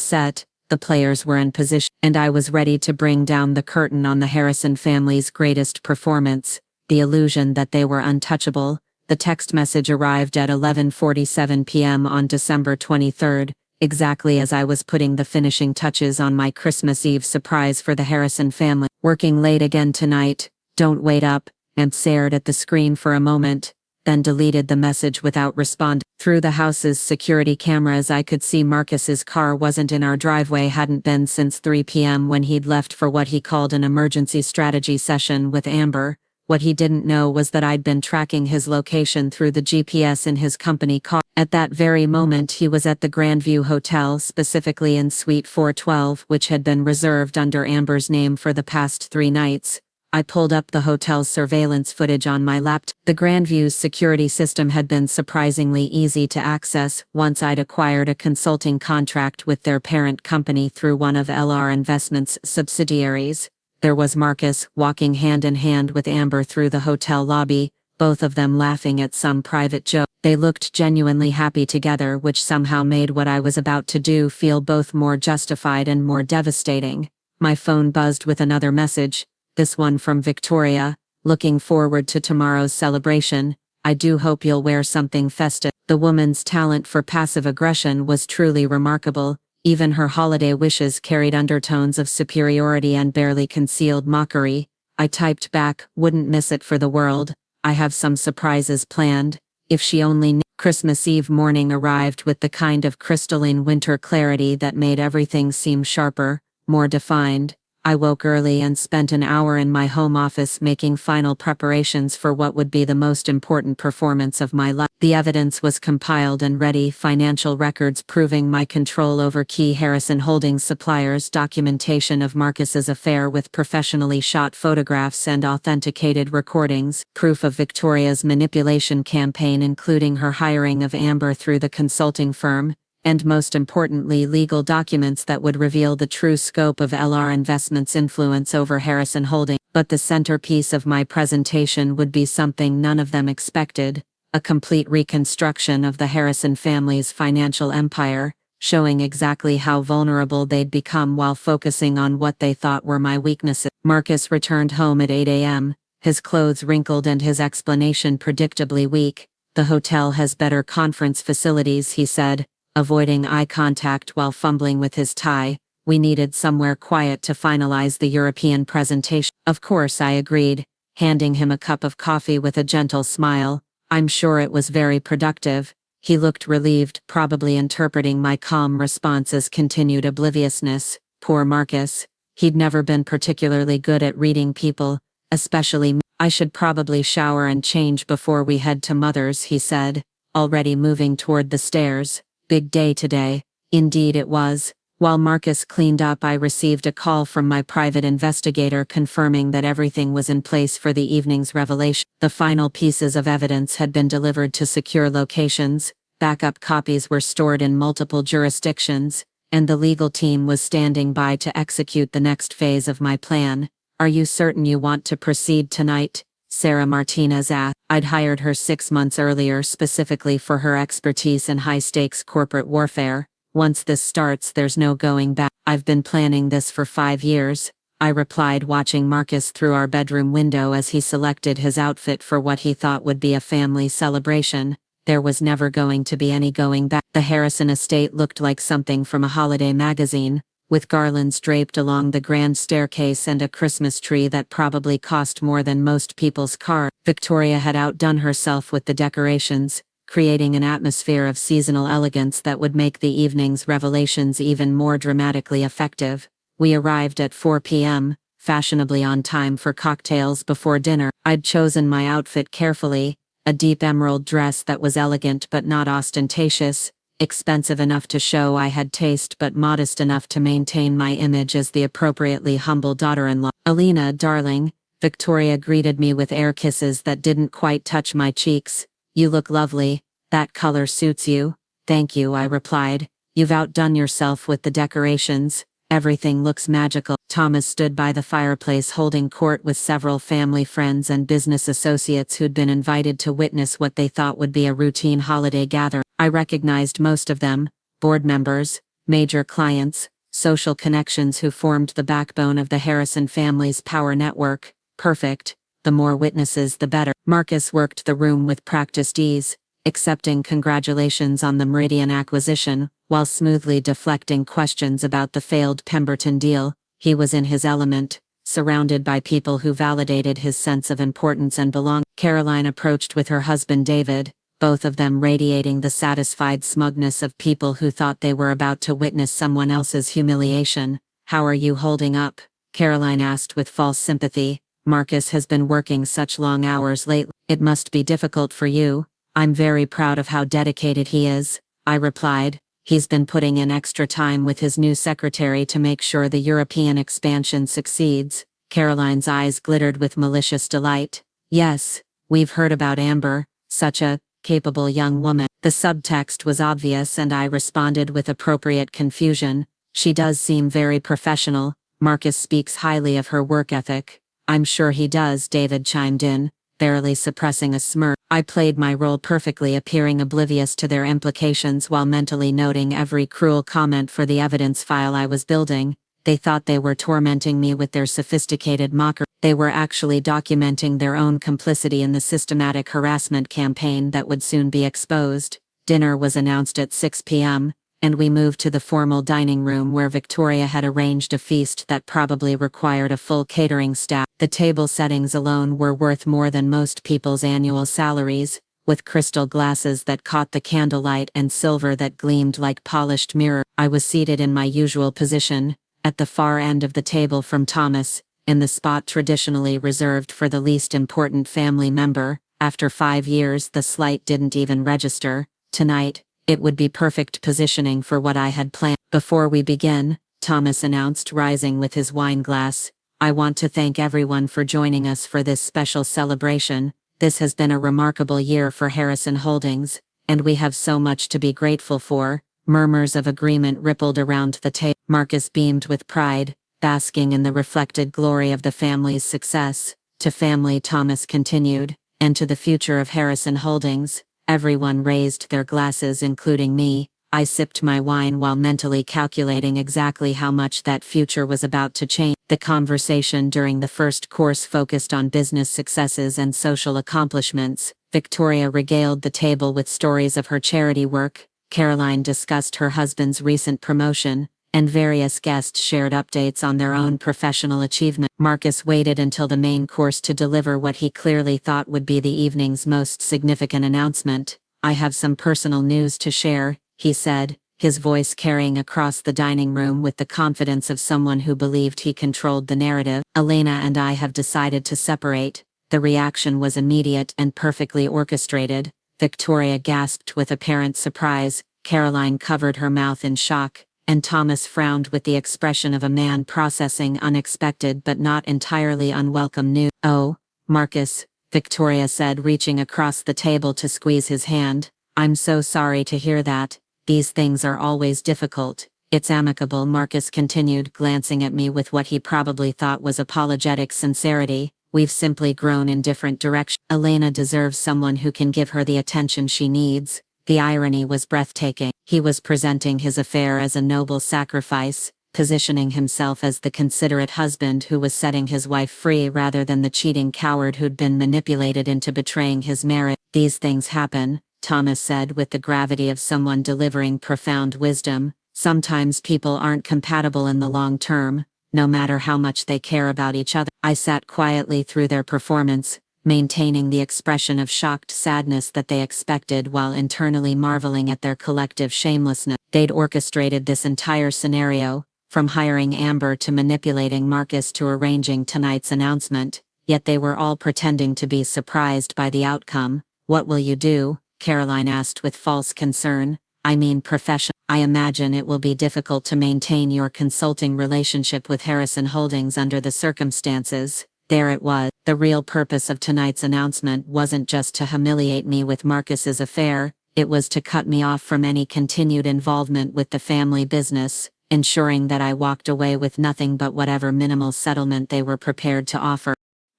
set, the players were in position, and I was ready to bring down the curtain on the Harrison family's greatest performance, the illusion that they were untouchable, The text message arrived at 11:47 p.m. on December 23rd, exactly as I was putting the finishing touches on my Christmas Eve surprise for the Harrison family. "Working late again tonight, don't wait up," and stared at the screen for a moment, then deleted the message without responding. Through the house's security cameras I could see Marcus's car wasn't in our driveway, hadn't been since 3 p.m. when he'd left for what he called an emergency strategy session with Amber. What he didn't know was that I'd been tracking his location through the GPS in his company car. At that very moment he was at the Grandview Hotel, specifically in Suite 412, which had been reserved under Amber's name for the past 3 nights. I pulled up the hotel's surveillance footage on my laptop. The Grandview's security system had been surprisingly easy to access once I'd acquired a consulting contract with their parent company through one of LR Investments' subsidiaries. There was Marcus, walking hand in hand with Amber through the hotel lobby, both of them laughing at some private joke. They looked genuinely happy together, which somehow made what I was about to do feel both more justified and more devastating. My phone buzzed with another message, this one from Victoria. "Looking forward to tomorrow's celebration. I do hope you'll wear something festive." The woman's talent for passive aggression was truly remarkable. Even her holiday wishes carried undertones of superiority and barely concealed mockery. I typed back, "Wouldn't miss it for the world. I have some surprises planned." If she only knew. Christmas Eve morning arrived with the kind of crystalline winter clarity that made everything seem sharper, more defined. I woke early and spent an hour in my home office making final preparations for what would be the most important performance of my life. The evidence was compiled and ready, financial records proving my control over key Harrison Holdings suppliers, documentation of Marcus's affair with professionally shot photographs and authenticated recordings, proof of Victoria's manipulation campaign including her hiring of Amber through the consulting firm, and most importantly legal documents that would reveal the true scope of LR Investments' influence over Harrison Holdings. But the centerpiece of my presentation would be something none of them expected, a complete reconstruction of the Harrison family's financial empire, showing exactly how vulnerable they'd become while focusing on what they thought were my weaknesses. Marcus returned home at 8 a.m., his clothes wrinkled and his explanation predictably weak. "The hotel has better conference facilities," he said, avoiding eye contact while fumbling with his tie. "We needed somewhere quiet to finalize the European presentation." Of course, I agreed, handing him a cup of coffee with a gentle smile. "I'm sure it was very productive." He looked relieved, probably interpreting my calm response as continued obliviousness. Poor Marcus. He'd never been particularly good at reading people, especially me. "I should probably shower and change before we head to Mother's," he said, already moving toward the stairs. Big day today. Indeed it was. While Marcus cleaned up, I received a call from my private investigator confirming that everything was in place for the evening's revelation. The final pieces of evidence had been delivered to secure locations, backup copies were stored in multiple jurisdictions, and the legal team was standing by to execute the next phase of my plan. "Are you certain you want to proceed tonight?" Sarah Martinez asked. I'd hired her 6 months earlier specifically for her expertise in high-stakes corporate warfare. "Once this starts, there's no going back." "I've been planning this for 5 years," I replied, watching Marcus through our bedroom window as he selected his outfit for what he thought would be a family celebration. There was never going to be any going back. The Harrison estate looked like something from a holiday magazine, with garlands draped along the grand staircase and a Christmas tree that probably cost more than most people's cars. Victoria had outdone herself with the decorations, creating an atmosphere of seasonal elegance that would make the evening's revelations even more dramatically effective. We arrived at 4 p.m., fashionably on time for cocktails before dinner. I'd chosen my outfit carefully, a deep emerald dress that was elegant but not ostentatious, expensive enough to show I had taste but modest enough to maintain my image as the appropriately humble daughter-in-law. "Alina, darling," Victoria greeted me with air kisses that didn't quite touch my cheeks. "You look lovely. That color suits you." "Thank you," I replied. "You've outdone yourself with the decorations. Everything looks magical." Thomas stood by the fireplace holding court with several family friends and business associates who'd been invited to witness what they thought would be a routine holiday gathering. I recognized most of them: board members, major clients, social connections who formed the backbone of the Harrison family's power network. Perfect. The more witnesses the better. Marcus worked the room with practiced ease, accepting congratulations on the Meridian acquisition, while smoothly deflecting questions about the failed Pemberton deal. He was in his element, surrounded by people who validated his sense of importance and belonging. Caroline approached with her husband David, both of them radiating the satisfied smugness of people who thought they were about to witness someone else's humiliation. "How are you holding up?" Caroline asked with false sympathy. "Marcus has been working such long hours lately. It must be difficult for you." "I'm very proud of how dedicated he is," I replied. "He's been putting in extra time with his new secretary to make sure the European expansion succeeds." Caroline's eyes glittered with malicious delight. "Yes, we've heard about Amber, such a capable young woman." The subtext was obvious and I responded with appropriate confusion. "She does seem very professional. Marcus speaks highly of her work ethic." "I'm sure he does," David chimed in, barely suppressing a smirk. I played my role perfectly, appearing oblivious to their implications while mentally noting every cruel comment for the evidence file I was building. They thought they were tormenting me with their sophisticated mockery. They were actually documenting their own complicity in the systematic harassment campaign that would soon be exposed. Dinner was announced at 6 p.m., and we moved to the formal dining room where Victoria had arranged a feast that probably required a full catering staff. The table settings alone were worth more than most people's annual salaries, with crystal glasses that caught the candlelight and silver that gleamed like polished mirror. I was seated in my usual position, at the far end of the table from Thomas, in the spot traditionally reserved for the least important family member. After 5 years, the slight didn't even register. Tonight, it would be perfect positioning for what I had planned. "Before we begin," Thomas announced, rising with his wine glass, "I want to thank everyone for joining us for this special celebration. This has been a remarkable year for Harrison Holdings, and we have so much to be grateful for." Murmurs of agreement rippled around the table. Marcus beamed with pride, basking in the reflected glory of the family's success. "To family," Thomas continued, "and to the future of Harrison Holdings." Everyone raised their glasses, including me. I sipped my wine while mentally calculating exactly how much that future was about to change. The conversation during the first course focused on business successes and social accomplishments. Victoria regaled the table with stories of her charity work. Caroline discussed her husband's recent promotion, and various guests shared updates on their own professional achievement. Marcus waited until the main course to deliver what he clearly thought would be the evening's most significant announcement. "I have some personal news to share," he said, his voice carrying across the dining room with the confidence of someone who believed he controlled the narrative. "Elena and I have decided to separate." The reaction was immediate and perfectly orchestrated. Victoria gasped with apparent surprise, Caroline covered her mouth in shock, and Thomas frowned with the expression of a man processing unexpected but not entirely unwelcome news. "Oh, Marcus," Victoria said, reaching across the table to squeeze his hand, "I'm so sorry to hear that. These things are always difficult." "It's amicable," Marcus continued, glancing at me with what he probably thought was apologetic sincerity. "We've simply grown in different directions. Elena deserves someone who can give her the attention she needs." The irony was breathtaking. He was presenting his affair as a noble sacrifice, positioning himself as the considerate husband who was setting his wife free rather than the cheating coward who'd been manipulated into betraying his marriage. "These things happen," Thomas said with the gravity of someone delivering profound wisdom. "Sometimes people aren't compatible in the long term, no matter how much they care about each other." I sat quietly through their performance, maintaining the expression of shocked sadness that they expected while internally marveling at their collective shamelessness. They'd orchestrated this entire scenario, from hiring Amber to manipulating Marcus to arranging tonight's announcement, yet they were all pretending to be surprised by the outcome. "What will you do?" Caroline asked with false concern. "I mean profession. I imagine it will be difficult to maintain your consulting relationship with Harrison Holdings under the circumstances." There it was. The real purpose of tonight's announcement wasn't just to humiliate me with Marcus's affair, it was to cut me off from any continued involvement with the family business, ensuring that I walked away with nothing but whatever minimal settlement they were prepared to offer.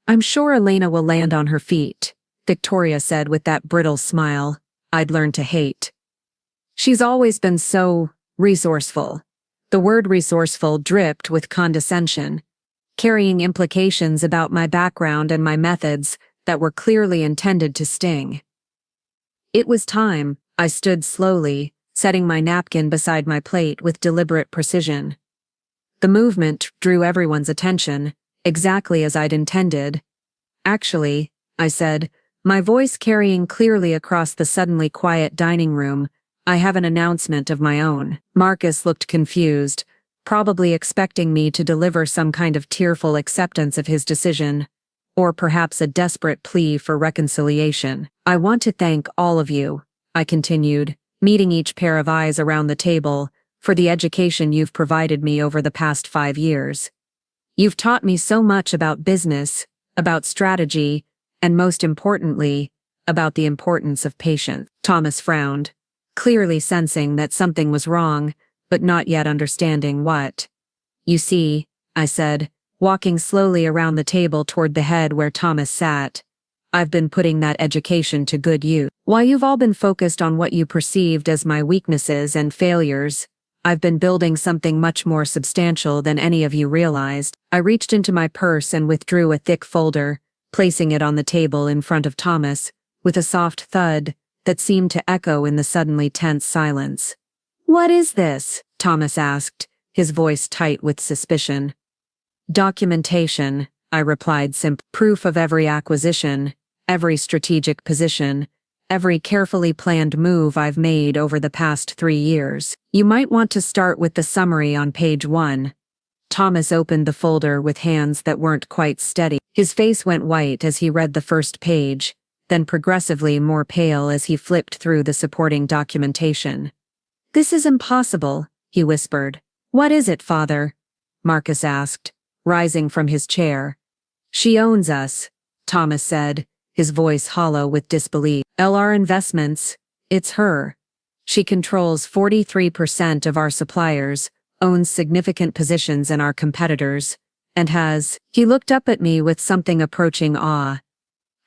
"I'm sure Elena will land on her feet," Victoria said with that brittle smile I'd learned to hate. "She's always been so resourceful." The word resourceful dripped with condescension. carrying implications about my background and my methods that were clearly intended to sting. It was time. I stood slowly, setting my napkin beside my plate with deliberate precision. The movement drew everyone's attention, exactly as I'd intended. "Actually," I said, my voice carrying clearly across the suddenly quiet dining room, "I have an announcement of my own." Marcus looked confused, probably expecting me to deliver some kind of tearful acceptance of his decision, or perhaps a desperate plea for reconciliation. "I want to thank all of you," I continued, meeting each pair of eyes around the table, "for the education you've provided me over the past 5 years. You've taught me so much about business, about strategy, and most importantly, about the importance of patience." Thomas frowned, clearly sensing that something was wrong, but not yet understanding what. "You see," I said, walking slowly around the table toward the head where Thomas sat, "I've been putting that education to good use. While you've all been focused on what you perceived as my weaknesses and failures, I've been building something much more substantial than any of you realized." I reached into my purse and withdrew a thick folder, placing it on the table in front of Thomas, with a soft thud that seemed to echo in the suddenly tense silence. "What is this?" Thomas asked, his voice tight with suspicion. "Documentation," I replied simply. "Proof of every acquisition, every strategic position, every carefully planned move I've made over the past 3 years. You might want to start with the summary on page 1. Thomas opened the folder with hands that weren't quite steady. His face went white as he read the first page, then progressively more pale as he flipped through the supporting documentation. "This is impossible," he whispered. "What is it, Father?" Marcus asked, rising from his chair. "She owns us," Thomas said, his voice hollow with disbelief. "LR Investments, it's her. She controls 43% of our suppliers, owns significant positions in our competitors, and has—" He looked up at me with something approaching awe.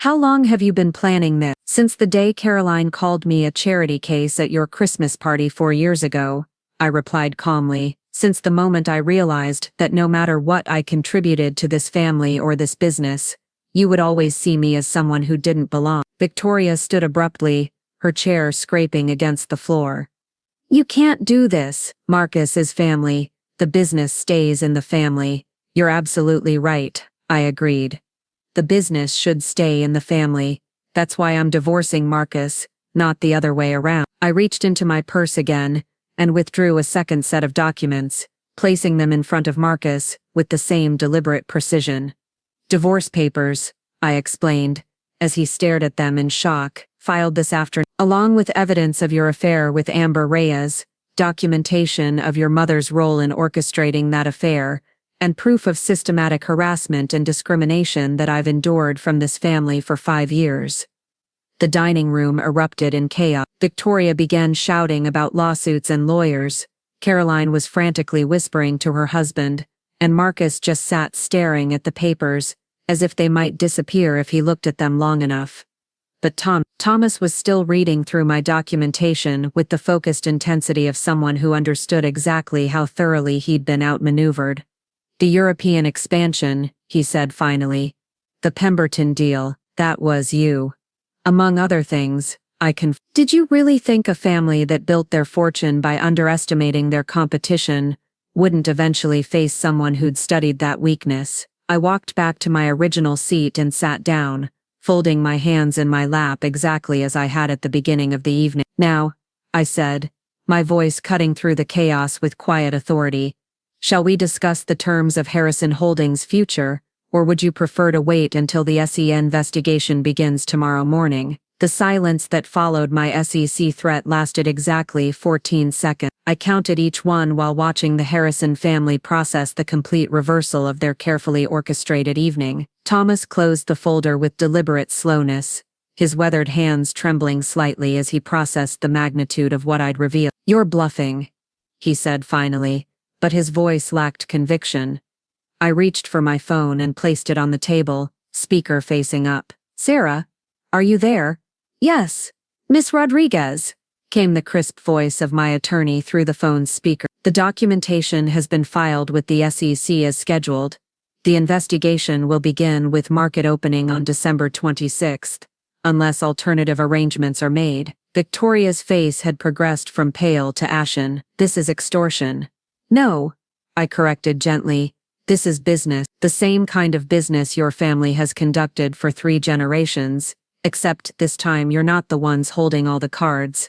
"How long have you been planning this?" "Since the day Caroline called me a charity case at your Christmas party 4 years ago," I replied calmly. "Since the moment I realized that no matter what I contributed to this family or this business, you would always see me as someone who didn't belong." Victoria stood abruptly, her chair scraping against the floor. "You can't do this. Marcus is family. The business stays in the family." "You're absolutely right," I agreed. "The business should stay in the family. That's why I'm divorcing Marcus, not the other way around." I reached into my purse again and withdrew a second set of documents, placing them in front of Marcus with the same deliberate precision. "Divorce papers," I explained, as he stared at them in shock, "filed this afternoon, along with evidence of your affair with Amber Reyes, documentation of your mother's role in orchestrating that affair, and proof of systematic harassment and discrimination that I've endured from this family for 5 years." The dining room erupted in chaos. Victoria began shouting about lawsuits and lawyers. Caroline was frantically whispering to her husband, and Marcus just sat staring at the papers, as if they might disappear if he looked at them long enough. But Thomas was still reading through my documentation with the focused intensity of someone who understood exactly how thoroughly he'd been outmaneuvered. "The European expansion," he said finally. "The Pemberton deal, that was you. Among other things, Did you really think a family that built their fortune by underestimating their competition wouldn't eventually face someone who'd studied that weakness?" I walked back to my original seat and sat down, folding my hands in my lap exactly as I had at the beginning of the evening. "Now," I said, my voice cutting through the chaos with quiet authority, "shall we discuss the terms of Harrison Holdings' future, or would you prefer to wait until the SEC investigation begins tomorrow morning?" The silence that followed my SEC threat lasted exactly 14 seconds. I counted each one while watching the Harrison family process the complete reversal of their carefully orchestrated evening. Thomas closed the folder with deliberate slowness, his weathered hands trembling slightly as he processed the magnitude of what I'd revealed. "You're bluffing," he said finally, but his voice lacked conviction. I reached for my phone and placed it on the table, speaker facing up. "Sarah, are you there?" "Yes, Miss Rodriguez," came the crisp voice of my attorney through the phone's speaker. "The documentation has been filed with the SEC as scheduled. The investigation will begin with market opening on December 26th, unless alternative arrangements are made. Victoria's face had progressed from pale to ashen. This is extortion. No, I corrected gently. This is business, the same kind of business your family has conducted for 3 generations, except this time you're not the ones holding all the cards.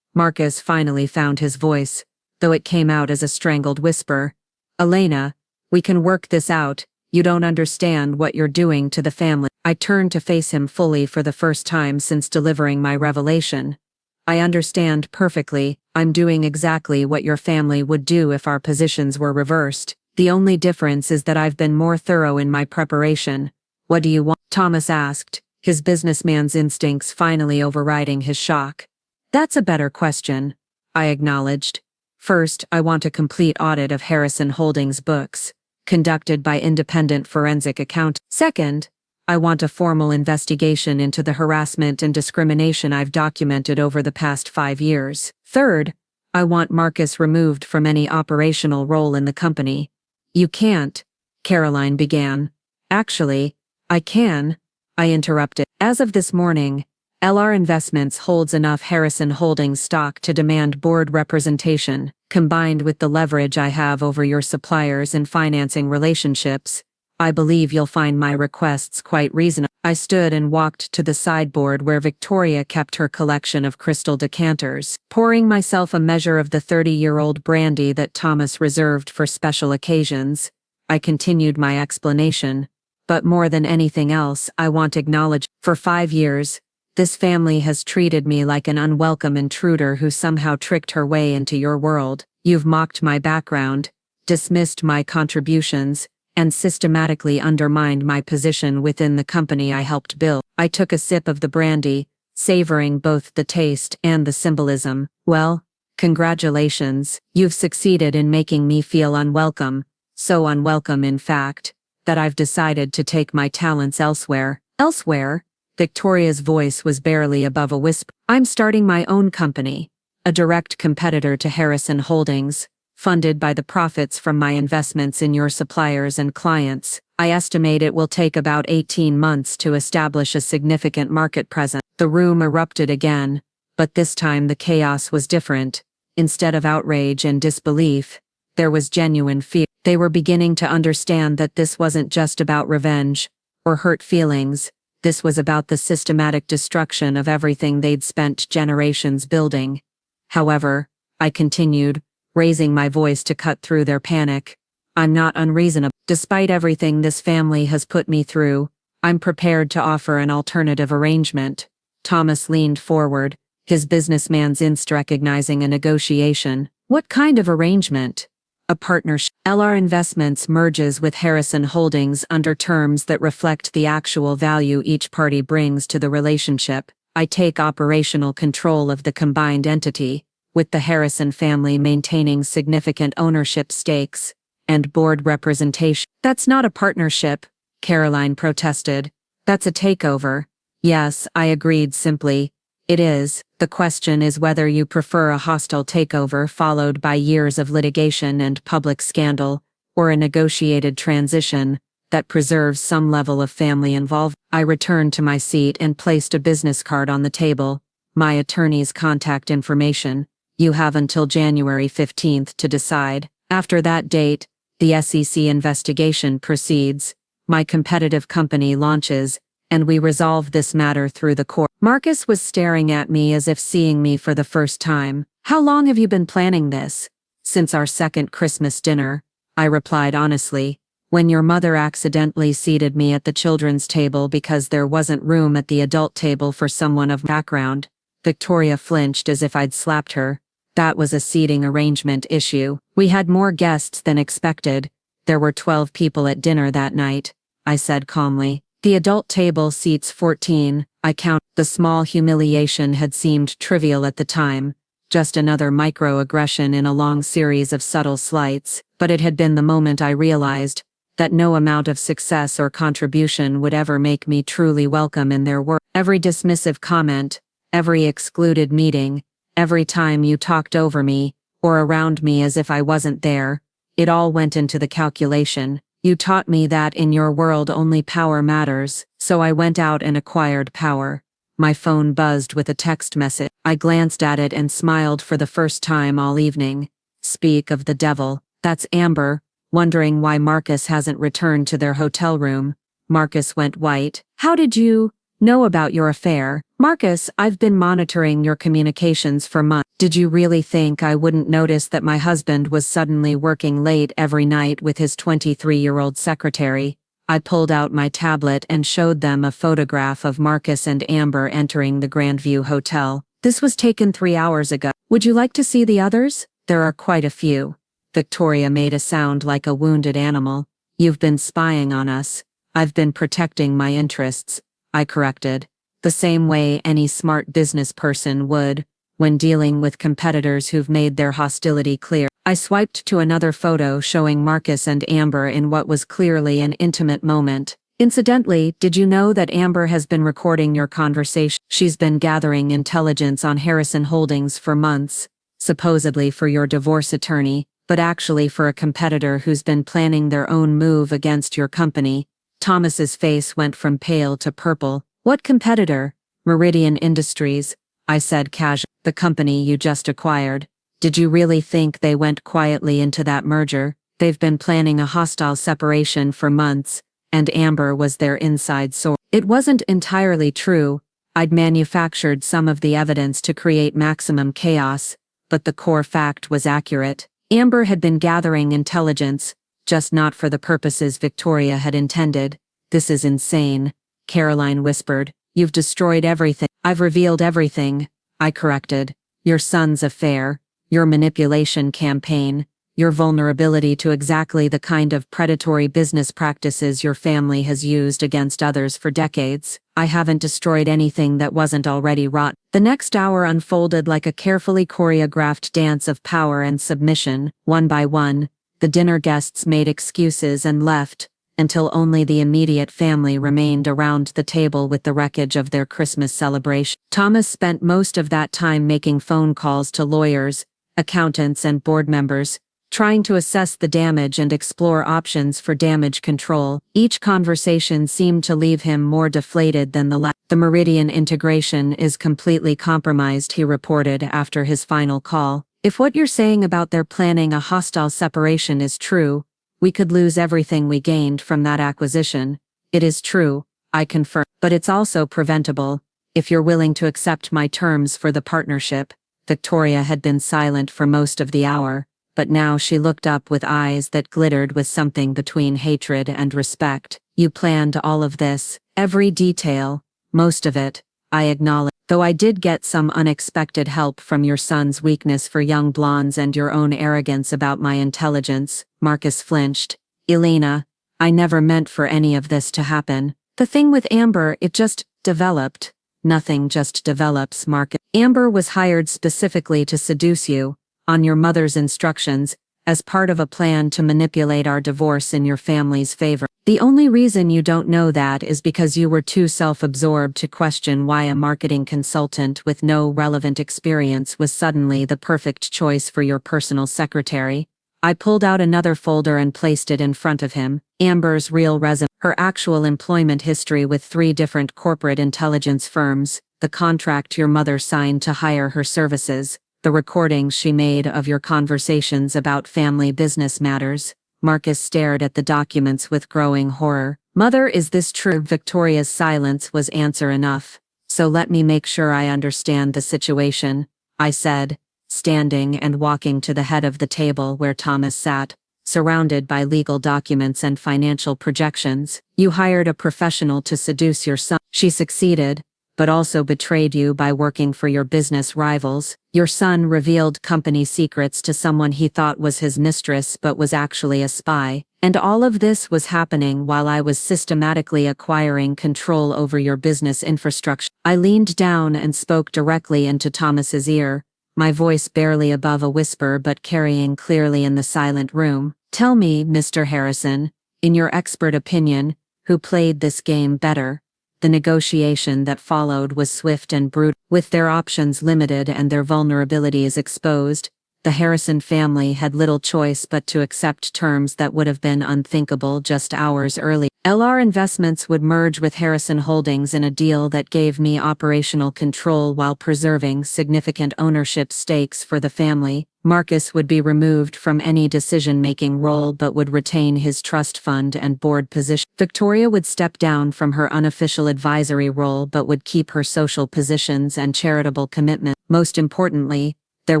Marcus finally found his voice, though it came out as a strangled whisper. Elena, we can work this out. You don't understand what you're doing to the family. I turned to face him fully for the first time since delivering my revelation. I understand perfectly. I'm doing exactly what your family would do if our positions were reversed. The only difference is that I've been more thorough in my preparation. What do you want? Thomas asked, his businessman's instincts finally overriding his shock. That's a better question, I acknowledged. First, I want a complete audit of Harrison Holdings' books, conducted by independent forensic accountants. Second, I want a formal investigation into the harassment and discrimination I've documented over the past 5 years. Third, I want Marcus removed from any operational role in the company. You can't, Caroline began. Actually, I can, I interrupted. As of this morning, LR Investments holds enough Harrison Holdings stock to demand board representation. Combined with the leverage I have over your suppliers and financing relationships, I believe you'll find my requests quite reasonable. I stood and walked to the sideboard where Victoria kept her collection of crystal decanters, pouring myself a measure of the 30-year-old brandy that Thomas reserved for special occasions. I continued my explanation. But more than anything else, I want acknowledgement. For 5 years, this family has treated me like an unwelcome intruder who somehow tricked her way into your world. You've mocked my background, dismissed my contributions, and systematically undermined my position within the company I helped build. I took a sip of the brandy, savoring both the taste and the symbolism. Well, congratulations. You've succeeded in making me feel unwelcome, so unwelcome in fact, that I've decided to take my talents elsewhere. Elsewhere? Victoria's voice was barely above a whisper. I'm starting my own company, a direct competitor to Harrison Holdings, funded by the profits from my investments in your suppliers and clients. I estimate it will take about 18 months to establish a significant market presence. The room erupted again, but this time the chaos was different. Instead of outrage and disbelief, there was genuine fear. They were beginning to understand that this wasn't just about revenge or hurt feelings. This was about the systematic destruction of everything they'd spent generations building. However, I continued, raising my voice to cut through their panic. I'm not unreasonable. Despite everything this family has put me through, I'm prepared to offer an alternative arrangement. Thomas leaned forward, his businessman's instinct recognizing a negotiation. What kind of arrangement? A partnership. LR Investments merges with Harrison Holdings under terms that reflect the actual value each party brings to the relationship. I take operational control of the combined entity, with the Harrison family maintaining significant ownership stakes and board representation. That's not a partnership, Caroline protested. That's a takeover. Yes, I agreed simply. It is. The question is whether you prefer a hostile takeover followed by years of litigation and public scandal, or a negotiated transition that preserves some level of family involvement. I returned to my seat and placed a business card on the table. My attorney's contact information. You have until January 15th to decide. After that date, the SEC investigation proceeds, my competitive company launches, and we resolve this matter through the court. Marcus was staring at me as if seeing me for the first time. How long have you been planning this? Since our second Christmas dinner, I replied honestly. When your mother accidentally seated me at the children's table because there wasn't room at the adult table for someone of background, Victoria flinched as if I'd slapped her. That was a seating arrangement issue. We had more guests than expected. There were 12 people at dinner that night, I said calmly. The adult table seats 14, I count. The small humiliation had seemed trivial at the time, just another microaggression in a long series of subtle slights, but it had been the moment I realized that no amount of success or contribution would ever make me truly welcome in their work. Every dismissive comment, every excluded meeting, every time you talked over me, or around me as if I wasn't there, it all went into the calculation. You taught me that in your world only power matters, so I went out and acquired power. My phone buzzed with a text message. I glanced at it and smiled for the first time all evening. Speak of the devil, that's Amber, wondering why Marcus hasn't returned to their hotel room. Marcus went white. How did you know about your affair? Marcus, I've been monitoring your communications for months. Did you really think I wouldn't notice that my husband was suddenly working late every night with his 23-year-old secretary? I pulled out my tablet and showed them a photograph of Marcus and Amber entering the Grandview Hotel. This was taken 3 hours ago. Would you like to see the others? There are quite a few. Victoria made a sound like a wounded animal. You've been spying on us. I've been protecting my interests, I corrected. The same way any smart business person would, when dealing with competitors who've made their hostility clear. I swiped to another photo showing Marcus and Amber in what was clearly an intimate moment. Incidentally, did you know that Amber has been recording your conversation? She's been gathering intelligence on Harrison Holdings for months, supposedly for your divorce attorney, but actually for a competitor who's been planning their own move against your company. Thomas's face went from pale to purple. What competitor? Meridian Industries, I said casually. The company you just acquired. Did you really think they went quietly into that merger? They've been planning a hostile separation for months, and Amber was their inside source. It wasn't entirely true. I'd manufactured some of the evidence to create maximum chaos, but the core fact was accurate. Amber had been gathering intelligence, just not for the purposes Victoria had intended. This is insane, Caroline whispered. You've destroyed everything. I've revealed everything, I corrected. Your son's affair, your manipulation campaign, your vulnerability to exactly the kind of predatory business practices your family has used against others for decades. I haven't destroyed anything that wasn't already rotten. The next hour unfolded like a carefully choreographed dance of power and submission. One by one, the dinner guests made excuses and left, until only the immediate family remained around the table with the wreckage of their Christmas celebration. Thomas spent most of that time making phone calls to lawyers, accountants and board members, trying to assess the damage and explore options for damage control. Each conversation seemed to leave him more deflated than the last. The Meridian integration is completely compromised, he reported after his final call. If what you're saying about their planning a hostile separation is true, we could lose everything we gained from that acquisition. It is true, I confirm, but it's also preventable, if you're willing to accept my terms for the partnership. Victoria had been silent for most of the hour, but now she looked up with eyes that glittered with something between hatred and respect. You planned all of this, every detail, most of it, I acknowledge. Though I did get some unexpected help from your son's weakness for young blondes and your own arrogance about my intelligence, Marcus flinched. Elena, I never meant for any of this to happen. The thing with Amber, it just developed. Nothing just develops, Marcus. Amber was hired specifically to seduce you, on your mother's instructions, as part of a plan to manipulate our divorce in your family's favor. The only reason you don't know that is because you were too self-absorbed to question why a marketing consultant with no relevant experience was suddenly the perfect choice for your personal secretary. I pulled out another folder and placed it in front of him. Amber's real resume, her actual employment history with 3 different corporate intelligence firms, the contract your mother signed to hire her services, the recordings she made of your conversations about family business matters. Marcus stared at the documents with growing horror. Mother, is this true? Victoria's silence was answer enough. So let me make sure I understand the situation, I said, standing and walking to the head of the table where Thomas sat, surrounded by legal documents and financial projections. You hired a professional to seduce your son. She succeeded, but also betrayed you by working for your business rivals. Your son revealed company secrets to someone he thought was his mistress but was actually a spy. And all of this was happening while I was systematically acquiring control over your business infrastructure. I leaned down and spoke directly into Thomas's ear, my voice barely above a whisper but carrying clearly in the silent room. Tell me, Mr. Harrison, in your expert opinion, who played this game better? The negotiation that followed was swift and brutal. With their options limited and their vulnerabilities exposed, The Harrison family had little choice but to accept terms that would have been unthinkable just hours earlier. LR Investments would merge with Harrison Holdings in a deal that gave me operational control while preserving significant ownership stakes for the family. Marcus would be removed from any decision-making role but would retain his trust fund and board position. Victoria would step down from her unofficial advisory role but would keep her social positions and charitable commitment. Most importantly, there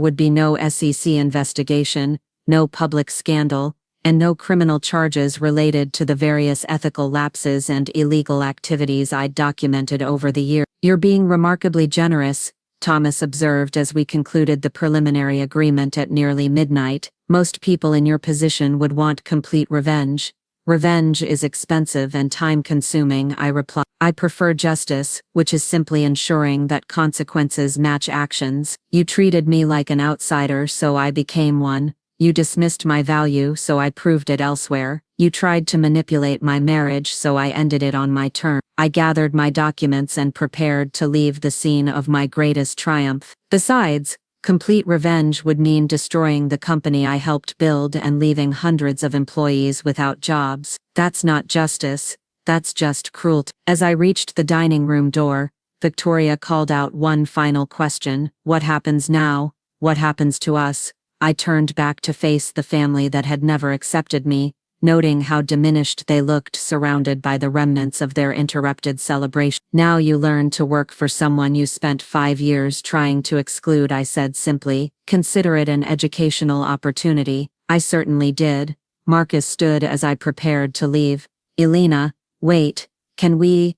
would be no SEC investigation, no public scandal, and no criminal charges related to the various ethical lapses and illegal activities I'd documented over the year. "You're being remarkably generous," Thomas observed as we concluded the preliminary agreement at nearly midnight. "Most people in your position would want complete revenge." "Revenge is expensive and time-consuming," I replied. "I prefer justice, which is simply ensuring that consequences match actions. You treated me like an outsider, so I became one. You dismissed my value, so I proved it elsewhere. You tried to manipulate my marriage, so I ended it on my terms. I gathered my documents and prepared to leave the scene of my greatest triumph. Besides, complete revenge would mean destroying the company I helped build and leaving hundreds of employees without jobs. That's not justice, that's just cruelty." As I reached the dining room door, Victoria called out one final question: "What happens now? What happens to us?" I turned back to face the family that had never accepted me, noting how diminished they looked surrounded by the remnants of their interrupted celebration. "Now you learn to work for someone you spent 5 years trying to exclude," I said simply. "Consider it an educational opportunity." "I certainly did." Marcus stood as I prepared to leave. "Elena, wait, can we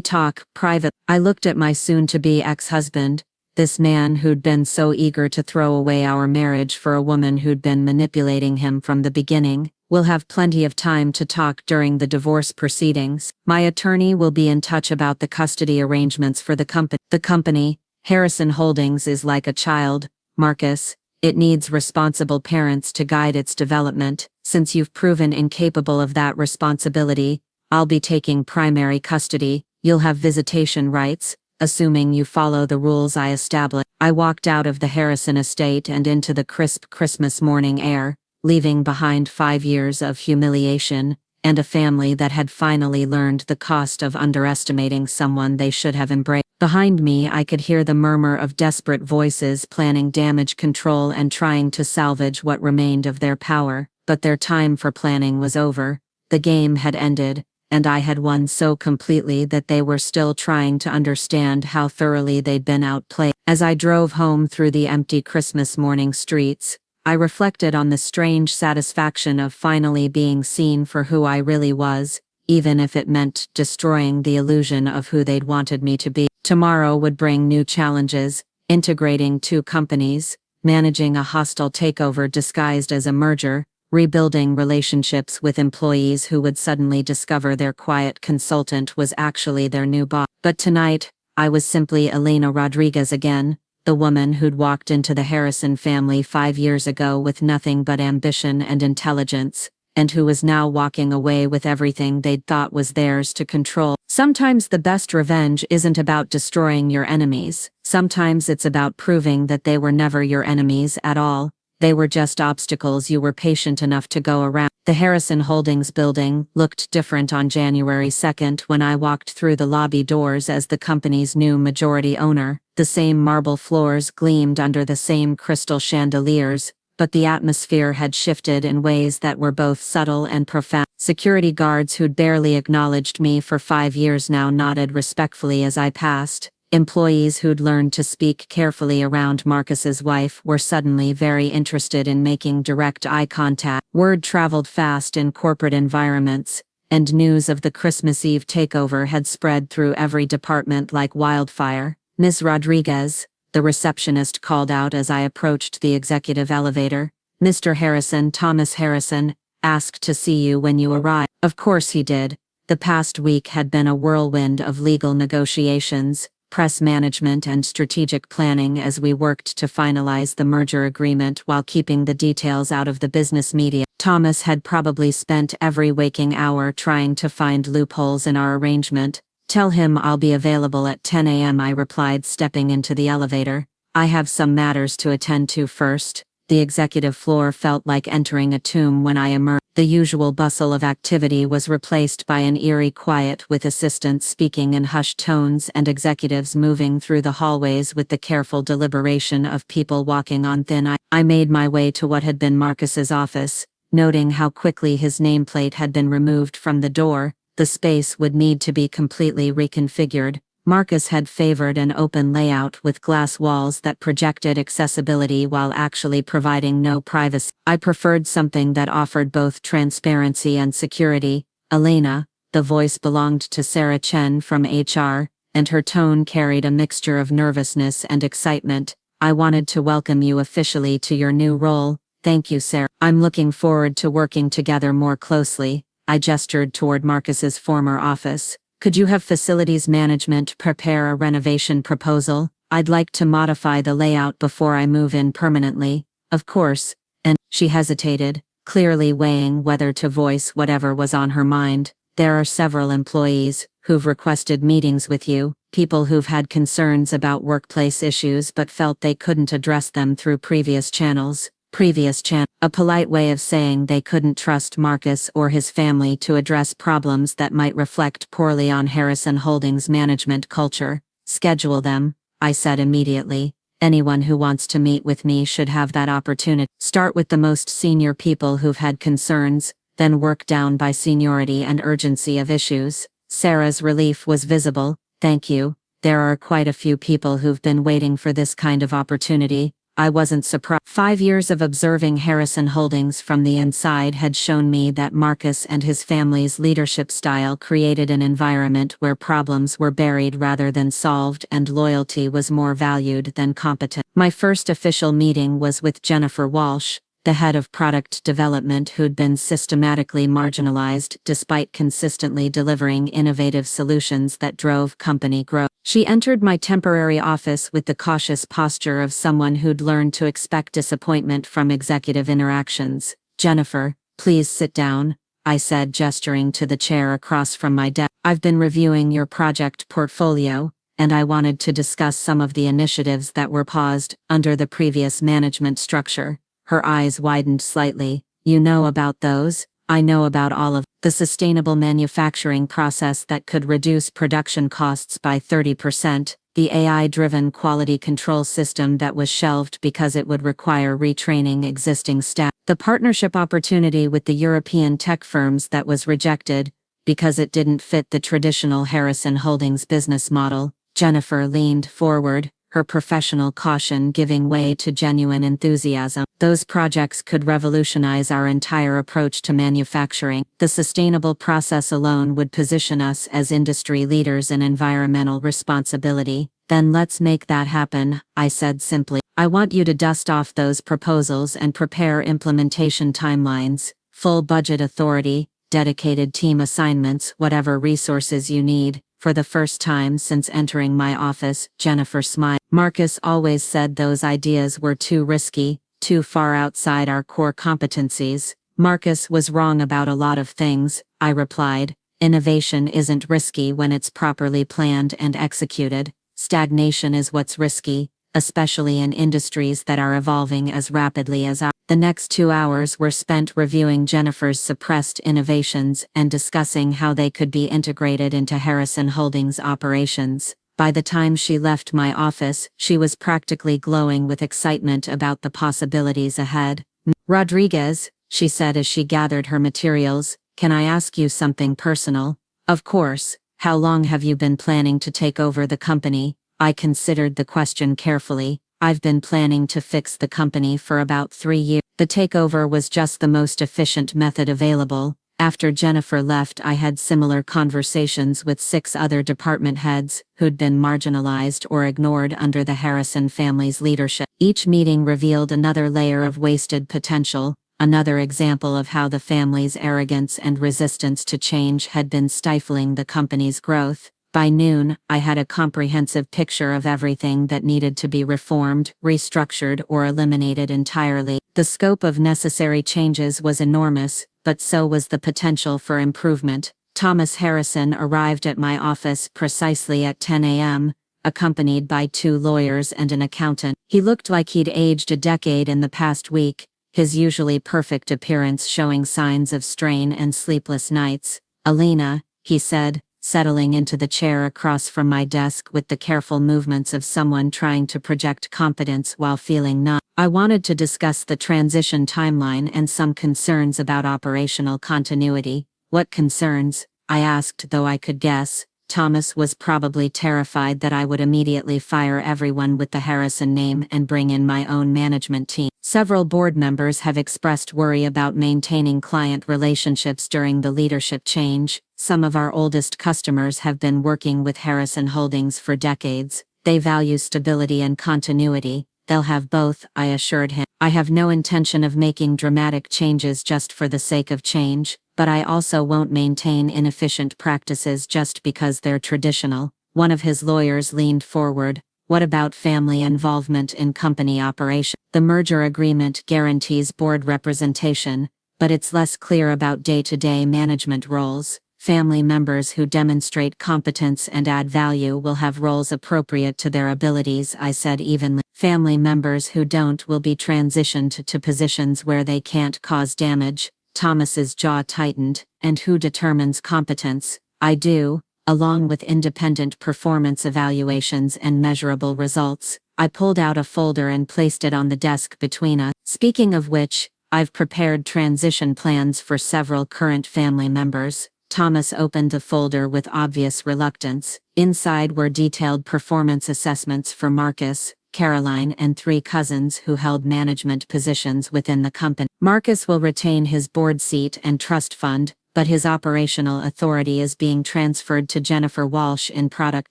talk private?" I looked at my soon-to-be ex-husband, this man who'd been so eager to throw away our marriage for a woman who'd been manipulating him from the beginning. "We'll have plenty of time to talk during the divorce proceedings. My attorney will be in touch about the custody arrangements for the company. The company, Harrison Holdings, is like a child, Marcus. It needs responsible parents to guide its development. Since you've proven incapable of that responsibility, I'll be taking primary custody. You'll have visitation rights, assuming you follow the rules I established." I walked out of the Harrison estate and into the crisp Christmas morning air, leaving behind 5 years of humiliation, and a family that had finally learned the cost of underestimating someone they should have embraced. Behind me I could hear the murmur of desperate voices planning damage control and trying to salvage what remained of their power, but their time for planning was over. The game had ended, and I had won so completely that they were still trying to understand how thoroughly they'd been outplayed. As I drove home through the empty Christmas morning streets, I reflected on the strange satisfaction of finally being seen for who I really was, even if it meant destroying the illusion of who they'd wanted me to be. Tomorrow would bring new challenges: integrating 2 companies, managing a hostile takeover disguised as a merger, rebuilding relationships with employees who would suddenly discover their quiet consultant was actually their new boss. But tonight, I was simply Elena Rodriguez again, the woman who'd walked into the Harrison family 5 years ago with nothing but ambition and intelligence, and who was now walking away with everything they'd thought was theirs to control. Sometimes the best revenge isn't about destroying your enemies. Sometimes it's about proving that they were never your enemies at all. They were just obstacles you were patient enough to go around. The Harrison Holdings building looked different on January 2nd when I walked through the lobby doors as the company's new majority owner. The same marble floors gleamed under the same crystal chandeliers, but the atmosphere had shifted in ways that were both subtle and profound. Security guards who'd barely acknowledged me for 5 years now nodded respectfully as I passed. Employees who'd learned to speak carefully around Marcus's wife were suddenly very interested in making direct eye contact. Word traveled fast in corporate environments, and news of the Christmas Eve takeover had spread through every department like wildfire. "Ms. Rodriguez," the receptionist called out as I approached the executive elevator. "Mr. Harrison, Thomas Harrison, asked to see you when you arrived." Of course he did. The past week had been a whirlwind of legal negotiations, press management and strategic planning as we worked to finalize the merger agreement while keeping the details out of the business media. Thomas had probably spent every waking hour trying to find loopholes in our arrangement. "Tell him I'll be available at 10 a.m. I replied, stepping into the elevator. "I have some matters to attend to first." The executive floor felt like entering a tomb when I emerged. The usual bustle of activity was replaced by an eerie quiet, with assistants speaking in hushed tones and executives moving through the hallways with the careful deliberation of people walking on thin ice. I made my way to what had been Marcus's office, noting how quickly his nameplate had been removed from the door. The space would need to be completely reconfigured. Marcus had favored an open layout with glass walls that projected accessibility while actually providing no privacy. I preferred something that offered both transparency and security. Elena, the voice belonged to Sarah Chen from HR, and her tone carried a mixture of nervousness and excitement. I wanted to welcome you officially to your new role. Thank you, Sarah. I'm looking forward to working together more closely. I gestured toward Marcus's former office. Could you have facilities management prepare a renovation proposal? I'd like to modify the layout before I move in permanently. Of course. And she hesitated, clearly weighing whether to voice whatever was on her mind. There are several employees who've requested meetings with you, people who've had concerns about workplace issues but felt they couldn't address them through previous channels. A polite way of saying they couldn't trust Marcus or his family to address problems that might reflect poorly on Harrison Holdings' management culture. Schedule them, I said immediately. Anyone who wants to meet with me should have that opportunity. Start with the most senior people who've had concerns, then work down by seniority and urgency of issues. Sarah's relief was visible. Thank you. There are quite a few people who've been waiting for this kind of opportunity. I wasn't surprised. 5 years of observing Harrison Holdings from the inside had shown me that Marcus and his family's leadership style created an environment where problems were buried rather than solved and loyalty was more valued than competence. My first official meeting was with Jennifer Walsh, the head of product development who'd been systematically marginalized despite consistently delivering innovative solutions that drove company growth. She entered my temporary office with the cautious posture of someone who'd learned to expect disappointment from executive interactions. Jennifer, please sit down, I said, gesturing to the chair across from my desk. I've been reviewing your project portfolio, and I wanted to discuss some of the initiatives that were paused under the previous management structure. Her eyes widened slightly. You know about those? I know about all of the sustainable manufacturing process that could reduce production costs by 30%, the AI-driven quality control system that was shelved because it would require retraining existing staff, the partnership opportunity with the European tech firms that was rejected because it didn't fit the traditional Harrison Holdings business model. Jennifer leaned forward, her professional caution giving way to genuine enthusiasm. Those projects could revolutionize our entire approach to manufacturing. The sustainable process alone would position us as industry leaders in environmental responsibility. Then let's make that happen, I said simply. I want you to dust off those proposals and prepare implementation timelines, full budget authority, dedicated team assignments, whatever resources you need. For the first time since entering my office, Jennifer smiled. Marcus always said those ideas were too risky, too far outside our core competencies. Marcus was wrong about a lot of things, I replied. Innovation isn't risky when it's properly planned and executed. Stagnation is what's risky, especially in industries that are evolving as rapidly as ours. The next 2 hours were spent reviewing Jennifer's suppressed innovations and discussing how they could be integrated into Harrison Holdings operations. By the time she left my office, she was practically glowing with excitement about the possibilities ahead. Rodriguez, she said as she gathered her materials, can I ask you something personal? Of course. How long have you been planning to take over the company? I considered the question carefully. I've been planning to fix the company for about 3 years. The takeover was just the most efficient method available. After Jennifer left, I had similar conversations with 6 other department heads who'd been marginalized or ignored under the Harrison family's leadership. Each meeting revealed another layer of wasted potential, another example of how the family's arrogance and resistance to change had been stifling the company's growth. By noon, I had a comprehensive picture of everything that needed to be reformed, restructured, or eliminated entirely. The scope of necessary changes was enormous, but so was the potential for improvement. Thomas Harrison arrived at my office precisely at 10 a.m., accompanied by 2 lawyers and an accountant. He looked like he'd aged a decade in the past week, his usually perfect appearance showing signs of strain and sleepless nights. "Alina," he said, settling into the chair across from my desk with the careful movements of someone trying to project competence while feeling numb. "I wanted to discuss the transition timeline and some concerns about operational continuity." "What concerns?" I asked, though I could guess. Thomas was probably terrified that I would immediately fire everyone with the Harrison name and bring in my own management team. "Several board members have expressed worry about maintaining client relationships during the leadership change. Some of our oldest customers have been working with Harrison Holdings for decades. They value stability and continuity." "They'll have both," I assured him. "I have no intention of making dramatic changes just for the sake of change, but I also won't maintain inefficient practices just because they're traditional." One of his lawyers leaned forward. "What about family involvement in company operation?" "The merger agreement guarantees board representation, but it's less clear about day-to-day management roles. Family members who demonstrate competence and add value will have roles appropriate to their abilities," I said evenly. "Family members who don't will be transitioned to positions where they can't cause damage." Thomas's jaw tightened. "And who determines competence?" "I do, along with independent performance evaluations and measurable results." I pulled out a folder and placed it on the desk between us. "Speaking of which, I've prepared transition plans for several current family members." Thomas opened the folder with obvious reluctance. Inside were detailed performance assessments for Marcus, Caroline, and 3 cousins who held management positions within the company. "Marcus will retain his board seat and trust fund, but his operational authority is being transferred to Jennifer Walsh in product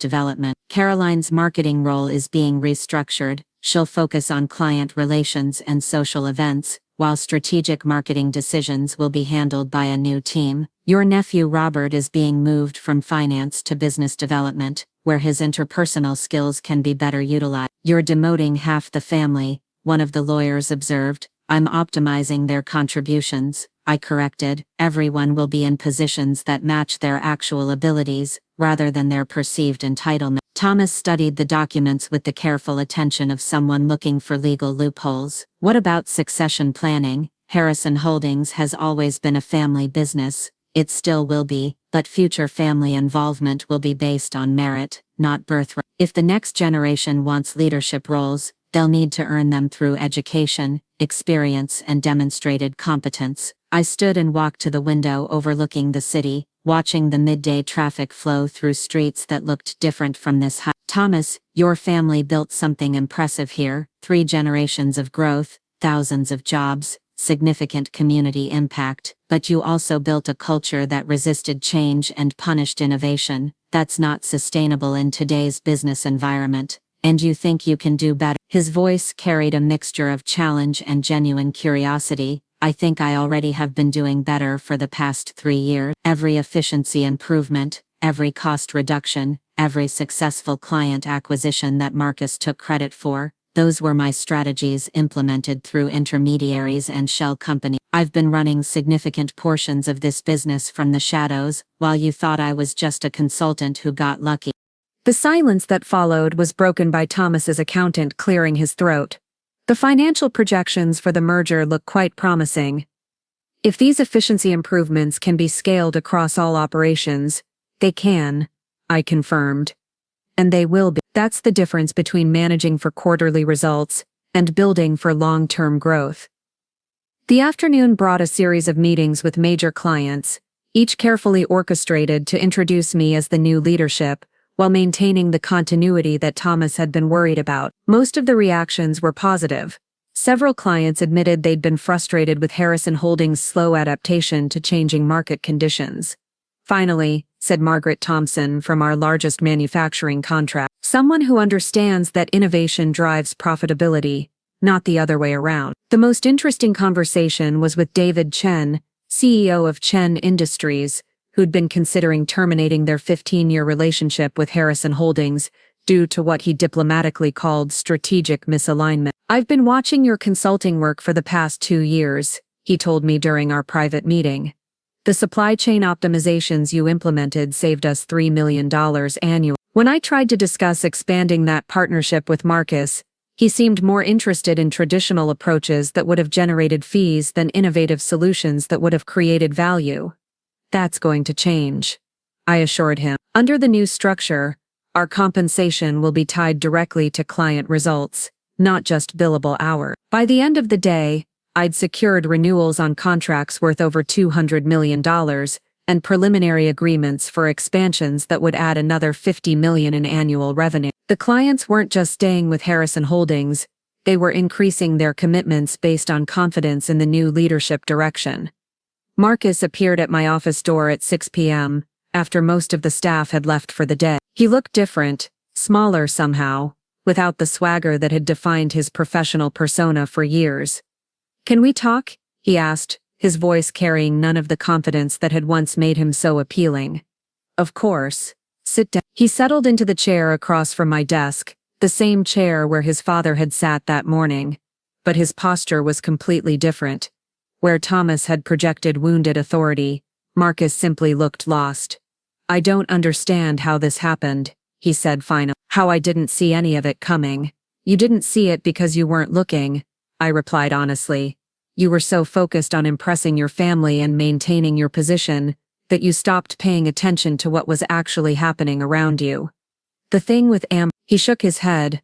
development. Caroline's marketing role is being restructured. She'll focus on client relations and social events, while strategic marketing decisions will be handled by a new team. Your nephew Robert is being moved from finance to business development, where his interpersonal skills can be better utilized." "You're demoting half the family," one of the lawyers observed. "I'm optimizing their contributions," I corrected. "Everyone will be in positions that match their actual abilities, rather than their perceived entitlement." Thomas studied the documents with the careful attention of someone looking for legal loopholes. "What about succession planning? Harrison Holdings has always been a family business. It still will be, but future family involvement will be based on merit, not birthright. If the next generation wants leadership roles, they'll need to earn them through education, experience, and demonstrated competence." I stood and walked to the window overlooking the city, watching the midday traffic flow through streets that looked different from this high. "Thomas, your family built something impressive here. 3 generations of growth, thousands of jobs, significant community impact, but you also built a culture that resisted change and punished innovation. That's not sustainable in today's business environment. And you think you can do better?" His voice carried a mixture of challenge and genuine curiosity. "I think I already have been doing better for the past 3 years. Every efficiency improvement, every cost reduction, every successful client acquisition that Marcus took credit for, those were my strategies implemented through intermediaries and shell company. I've been running significant portions of this business from the shadows, while you thought I was just a consultant who got lucky." The silence that followed was broken by Thomas's accountant clearing his throat. "The financial projections for the merger look quite promising. If these efficiency improvements can be scaled across all operations, they can," I confirmed. "And they will be. That's the difference between managing for quarterly results and building for long-term growth." The afternoon brought a series of meetings with major clients, each carefully orchestrated to introduce me as the new leadership, while maintaining the continuity that Thomas had been worried about. Most of the reactions were positive. Several clients admitted they'd been frustrated with Harrison Holdings' slow adaptation to changing market conditions. "Finally," said Margaret Thompson from our largest manufacturing contract, "someone who understands that innovation drives profitability, not the other way around." The most interesting conversation was with David Chen, CEO of Chen Industries, who'd been considering terminating their 15-year relationship with Harrison Holdings due to what he diplomatically called strategic misalignment. "I've been watching your consulting work for the past 2 years, he told me during our private meeting. "The supply chain optimizations you implemented saved us $3 million annually. When I tried to discuss expanding that partnership with Marcus, he seemed more interested in traditional approaches that would have generated fees than innovative solutions that would have created value. That's going to change, I assured him. Under the new structure, our compensation will be tied directly to client results, not just billable hours. By the end of the day, I'd secured renewals on contracts worth over $200 million and preliminary agreements for expansions that would add another $50 million in annual revenue. The clients weren't just staying with Harrison Holdings, they were increasing their commitments based on confidence in the new leadership direction. Marcus appeared at my office door at 6 p.m., after most of the staff had left for the day. He looked different, smaller somehow, without the swagger that had defined his professional persona for years. "Can we talk?" he asked, his voice carrying none of the confidence that had once made him so appealing. "Of course. Sit down." He settled into the chair across from my desk, the same chair where his father had sat that morning. But his posture was completely different. Where Thomas had projected wounded authority, Marcus simply looked lost. "I don't understand how this happened," he said finally. "How I didn't see any of it coming." "You didn't see it because you weren't looking," I replied honestly. "You were so focused on impressing your family and maintaining your position that you stopped paying attention to what was actually happening around you. The thing with He shook his head.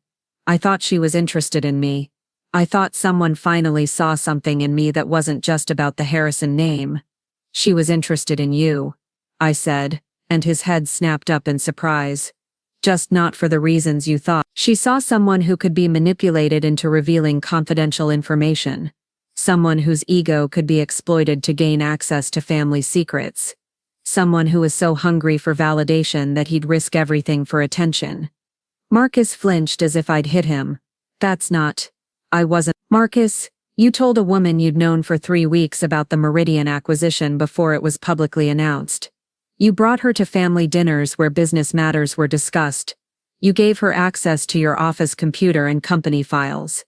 "I thought she was interested in me. I thought someone finally saw something in me that wasn't just about the Harrison name. She was interested in you," I said, and his head snapped up in surprise. "Just not for the reasons you thought. She saw someone who could be manipulated into revealing confidential information. Someone whose ego could be exploited to gain access to family secrets. Someone who was so hungry for validation that he'd risk everything for attention." Marcus flinched as if I'd hit him. "That's not. I wasn't." "Marcus, you told a woman you'd known for 3 weeks about the Meridian acquisition before it was publicly announced. You brought her to family dinners where business matters were discussed. You gave her access to your office computer and company files.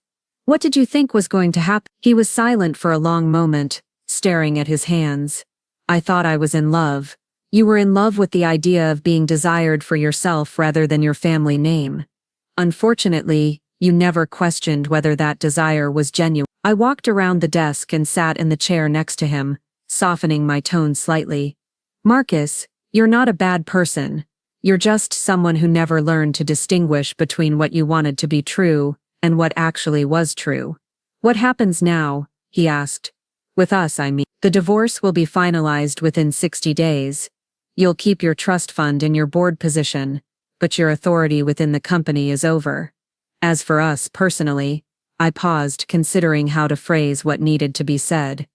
What did you think was going to happen?" He was silent for a long moment, staring at his hands. "I thought I was in love. You were in love with the idea of being desired for yourself rather than your family name. Unfortunately, you never questioned whether that desire was genuine." I walked around the desk and sat in the chair next to him, softening my tone slightly. "Marcus, you're not a bad person. You're just someone who never learned to distinguish between what you wanted to be true and what actually was true." "What happens now?" he asked. "With us, I mean. The divorce will be finalized within 60 days. You'll keep your trust fund in your board position, but your authority within the company is over. As for us personally," I paused, considering how to phrase what needed to be said.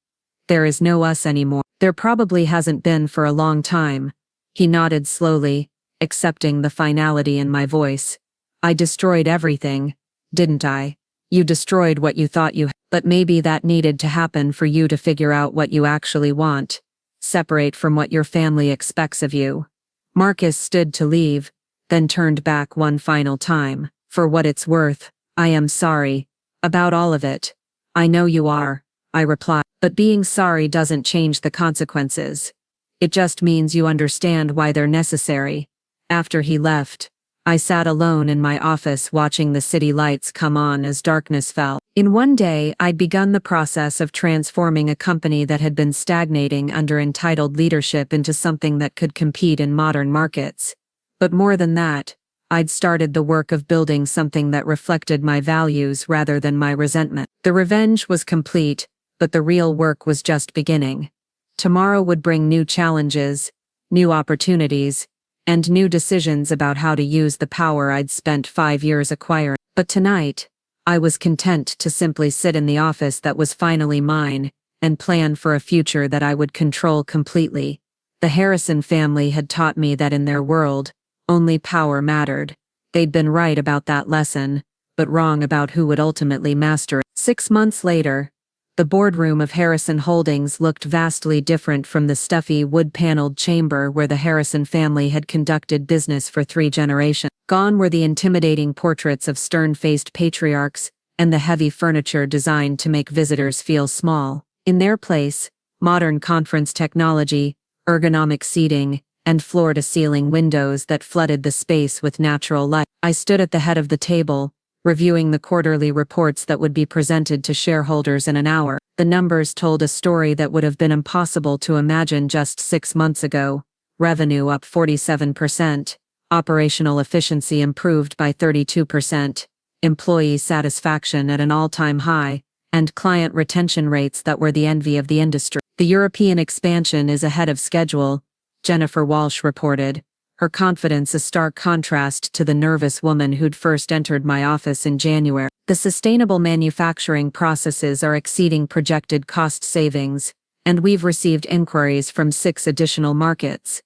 "There is no us anymore. There probably hasn't been for a long time." He nodded slowly, accepting the finality in my voice. "I destroyed everything, didn't I? You destroyed what you thought you had. But maybe that needed to happen for you to figure out what you actually want. Separate from what your family expects of you." Marcus stood to leave, then turned back one final time. "For what it's worth, I am sorry. About all of it." "I know you are," I replied. "But being sorry doesn't change the consequences. It just means you understand why they're necessary." After he left, I sat alone in my office watching the city lights come on as darkness fell. In one day, I'd begun the process of transforming a company that had been stagnating under entitled leadership into something that could compete in modern markets. But more than that, I'd started the work of building something that reflected my values rather than my resentment. The revenge was complete, but the real work was just beginning. Tomorrow would bring new challenges, new opportunities, and new decisions about how to use the power I'd spent 5 years acquiring. But tonight, I was content to simply sit in the office that was finally mine and plan for a future that I would control completely. The Harrison family had taught me that in their world, only power mattered. They'd been right about that lesson, but wrong about who would ultimately master it. 6 months later, the boardroom of Harrison Holdings looked vastly different from the stuffy wood-paneled chamber where the Harrison family had conducted business for 3 generations. Gone were the intimidating portraits of stern-faced patriarchs and the heavy furniture designed to make visitors feel small. In their place, modern conference technology, ergonomic seating, and floor-to-ceiling windows that flooded the space with natural light. I stood at the head of the table, reviewing the quarterly reports that would be presented to shareholders in an hour. The numbers told a story that would have been impossible to imagine just 6 months ago. Revenue up 47%, operational efficiency improved by 32%, employee satisfaction at an all-time high, and client retention rates that were the envy of the industry. The European expansion is ahead of schedule, Jennifer Walsh reported, her confidence a stark contrast to the nervous woman who'd first entered my office in January. The sustainable manufacturing processes are exceeding projected cost savings, and we've received inquiries from 6 additional markets.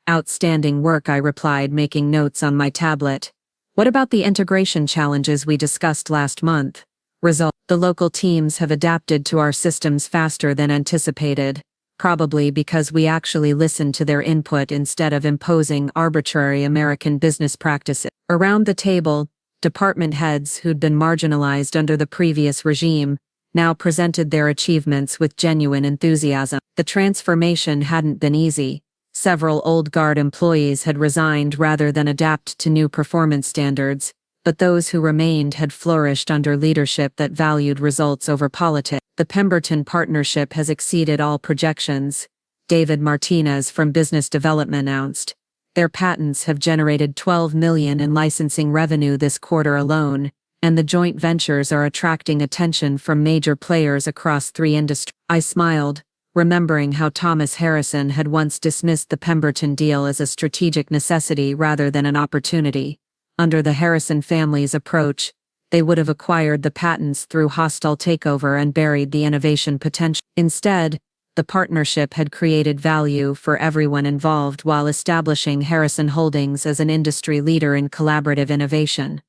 Outstanding work, I replied, making notes on my tablet. What about the integration challenges we discussed last month? Result: the local teams have adapted to our systems faster than anticipated, probably because we actually listened to their input instead of imposing arbitrary American business practices. Around the table, department heads who'd been marginalized under the previous regime now presented their achievements with genuine enthusiasm. The transformation hadn't been easy. Several old guard employees had resigned rather than adapt to new performance standards, but those who remained had flourished under leadership that valued results over politics. The Pemberton partnership has exceeded all projections, David Martinez from Business Development announced. Their patents have generated $12 million in licensing revenue this quarter alone, and the joint ventures are attracting attention from major players across 3 industries. I smiled, remembering how Thomas Harrison had once dismissed the Pemberton deal as a strategic necessity rather than an opportunity. Under the Harrison family's approach, they would have acquired the patents through hostile takeover and buried the innovation potential. Instead, the partnership had created value for everyone involved while establishing Harrison Holdings as an industry leader in collaborative innovation.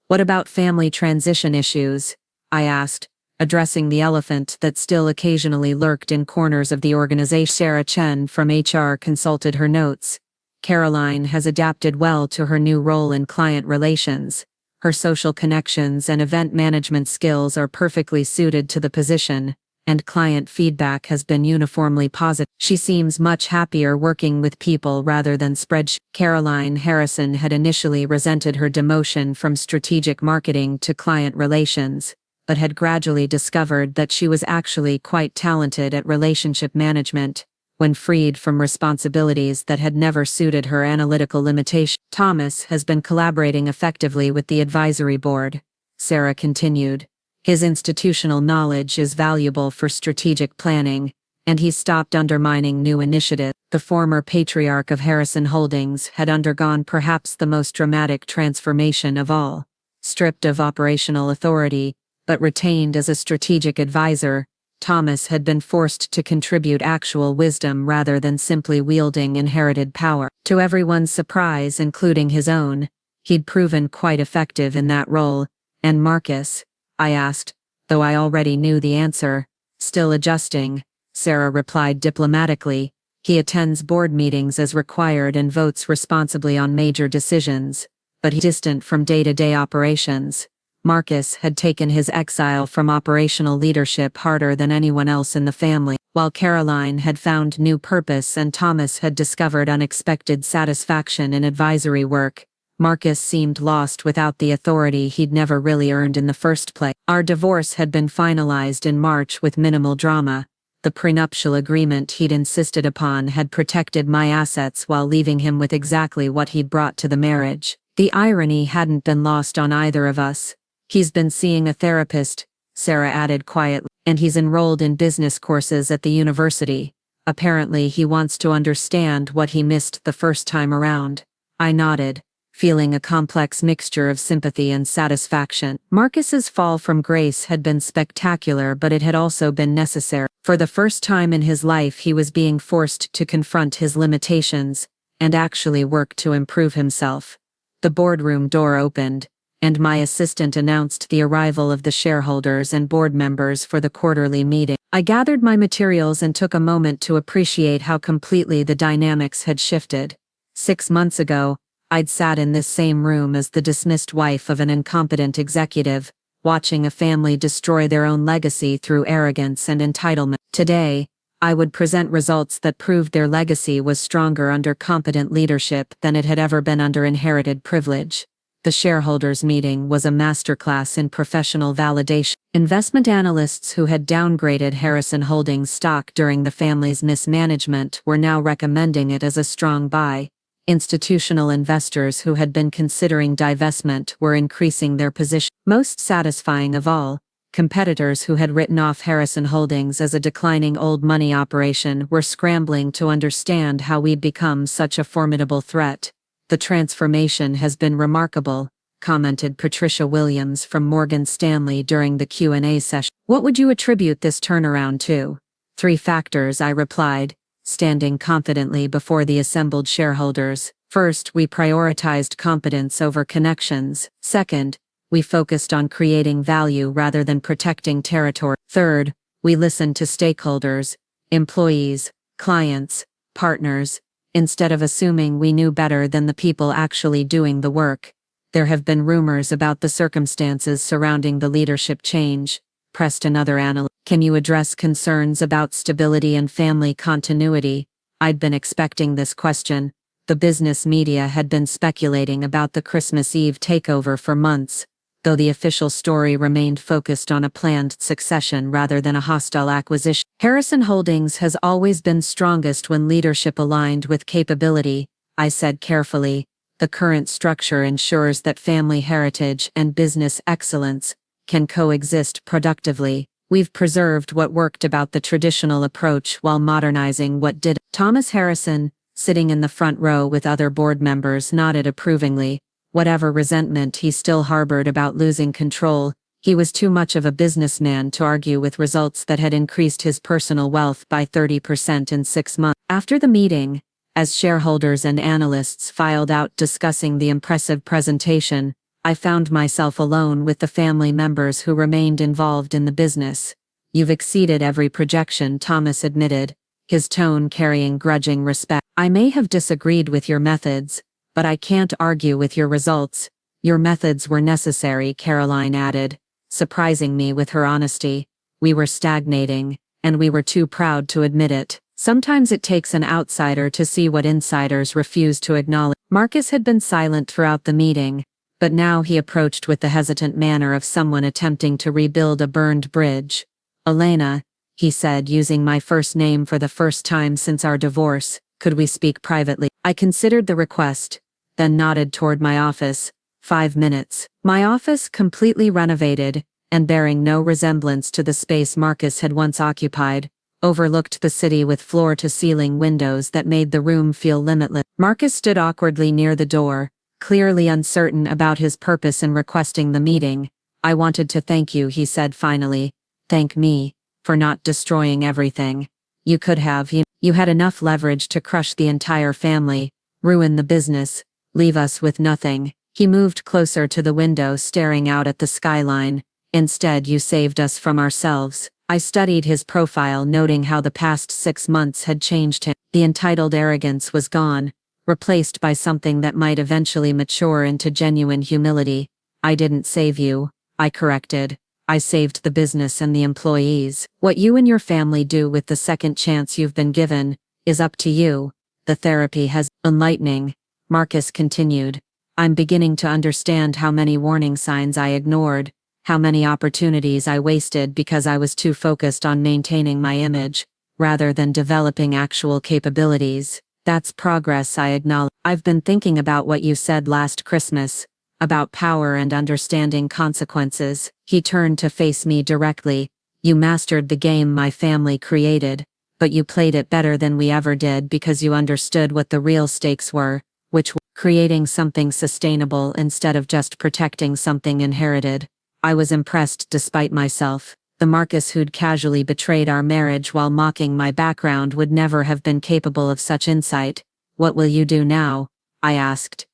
What about family transition issues? I asked, addressing the elephant that still occasionally lurked in corners of the organization. Sarah Chen from HR consulted her notes. Caroline has adapted well to her new role in client relations. Her social connections and event management skills are perfectly suited to the position, and client feedback has been uniformly positive. She seems much happier working with people rather than spreadsheets. Caroline Harrison had initially resented her demotion from strategic marketing to client relations, but had gradually discovered that she was actually quite talented at relationship management, when freed from responsibilities that had never suited her analytical limitations. Thomas has been collaborating effectively with the advisory board, Sarah continued. His institutional knowledge is valuable for strategic planning, and he's stopped undermining new initiatives. The former patriarch of Harrison Holdings had undergone perhaps the most dramatic transformation of all. Stripped of operational authority, but retained as a strategic advisor, Thomas had been forced to contribute actual wisdom rather than simply wielding inherited power. To everyone's surprise, including his own, he'd proven quite effective in that role. And Marcus? I asked, though I already knew the answer. Still adjusting, Sarah replied diplomatically. He attends board meetings as required and votes responsibly on major decisions, but he's distant from day-to-day operations. Marcus had taken his exile from operational leadership harder than anyone else in the family. While Caroline had found new purpose and Thomas had discovered unexpected satisfaction in advisory work, Marcus seemed lost without the authority he'd never really earned in the first place. Our divorce had been finalized in March with minimal drama. The prenuptial agreement he'd insisted upon had protected my assets while leaving him with exactly what he'd brought to the marriage. The irony hadn't been lost on either of us. He's been seeing a therapist, Sarah added quietly, and he's enrolled in business courses at the university. Apparently he wants to understand what he missed the first time around. I nodded, feeling a complex mixture of sympathy and satisfaction. Marcus's fall from grace had been spectacular, but it had also been necessary. For the first time in his life he was being forced to confront his limitations, and actually work to improve himself. The boardroom door opened, and my assistant announced the arrival of the shareholders and board members for the quarterly meeting. I gathered my materials and took a moment to appreciate how completely the dynamics had shifted. 6 months ago, I'd sat in this same room as the dismissed wife of an incompetent executive, watching a family destroy their own legacy through arrogance and entitlement. Today, I would present results that proved their legacy was stronger under competent leadership than it had ever been under inherited privilege. The shareholders' meeting was a masterclass in professional validation. Investment analysts who had downgraded Harrison Holdings stock during the family's mismanagement were now recommending it as a strong buy. Institutional investors who had been considering divestment were increasing their position. Most satisfying of all, competitors who had written off Harrison Holdings as a declining old money operation were scrambling to understand how we'd become such a formidable threat. The transformation has been remarkable, commented Patricia Williams from Morgan Stanley during the Q&A session. What would you attribute this turnaround to? 3 factors, I replied, standing confidently before the assembled shareholders. First, we prioritized competence over connections. Second, we focused on creating value rather than protecting territory. Third, we listened to stakeholders, employees, clients, partners, instead of assuming we knew better than the people actually doing the work. There have been rumors about the circumstances surrounding the leadership change, pressed another analyst. Can you address concerns about stability and family continuity? I'd been expecting this question. The business media had been speculating about the Christmas Eve takeover for months, though the official story remained focused on a planned succession rather than a hostile acquisition. Harrison Holdings has always been strongest when leadership aligned with capability, I said carefully. The current structure ensures that family heritage and business excellence can coexist productively. We've preserved what worked about the traditional approach while modernizing what did. Thomas Harrison, sitting in the front row with other board members, nodded approvingly. Whatever resentment he still harbored about losing control, he was too much of a businessman to argue with results that had increased his personal wealth by 30% in 6 months. After the meeting, as shareholders and analysts filed out discussing the impressive presentation, I found myself alone with the family members who remained involved in the business. You've exceeded every projection, Thomas admitted, his tone carrying grudging respect. I may have disagreed with your methods, but I can't argue with your results. Your methods were necessary, Caroline added, surprising me with her honesty. We were stagnating, and we were too proud to admit it. Sometimes it takes an outsider to see what insiders refuse to acknowledge. Marcus had been silent throughout the meeting, but now he approached with the hesitant manner of someone attempting to rebuild a burned bridge. Elena, he said, using my first name for the first time since our divorce, could we speak privately? I considered the request, then nodded toward my office. 5 minutes. My office, completely renovated, and bearing no resemblance to the space Marcus had once occupied, overlooked the city with floor-to-ceiling windows that made the room feel limitless. Marcus stood awkwardly near the door, clearly uncertain about his purpose in requesting the meeting. I wanted to thank you, he said finally. Thank me, for not destroying everything. You could have, you had enough leverage to crush the entire family, ruin the business, leave us with nothing. He moved closer to the window, staring out at the skyline. Instead, you saved us from ourselves. I studied his profile, noting how the past 6 months had changed him. The entitled arrogance was gone, replaced by something that might eventually mature into genuine humility. I didn't save you, I corrected. I saved the business and the employees. What you and your family do with the second chance you've been given is up to you. The therapy has been enlightening, Marcus continued. I'm beginning to understand how many warning signs I ignored, how many opportunities I wasted because I was too focused on maintaining my image, rather than developing actual capabilities. That's progress, I acknowledge. I've been thinking about what you said last Christmas, about power and understanding consequences. He turned to face me directly. You mastered the game my family created, but you played it better than we ever did because you understood what the real stakes were, which were creating something sustainable instead of just protecting something inherited. I was impressed despite myself. The Marcus who'd casually betrayed our marriage while mocking my background would never have been capable of such insight. What will you do now? I asked.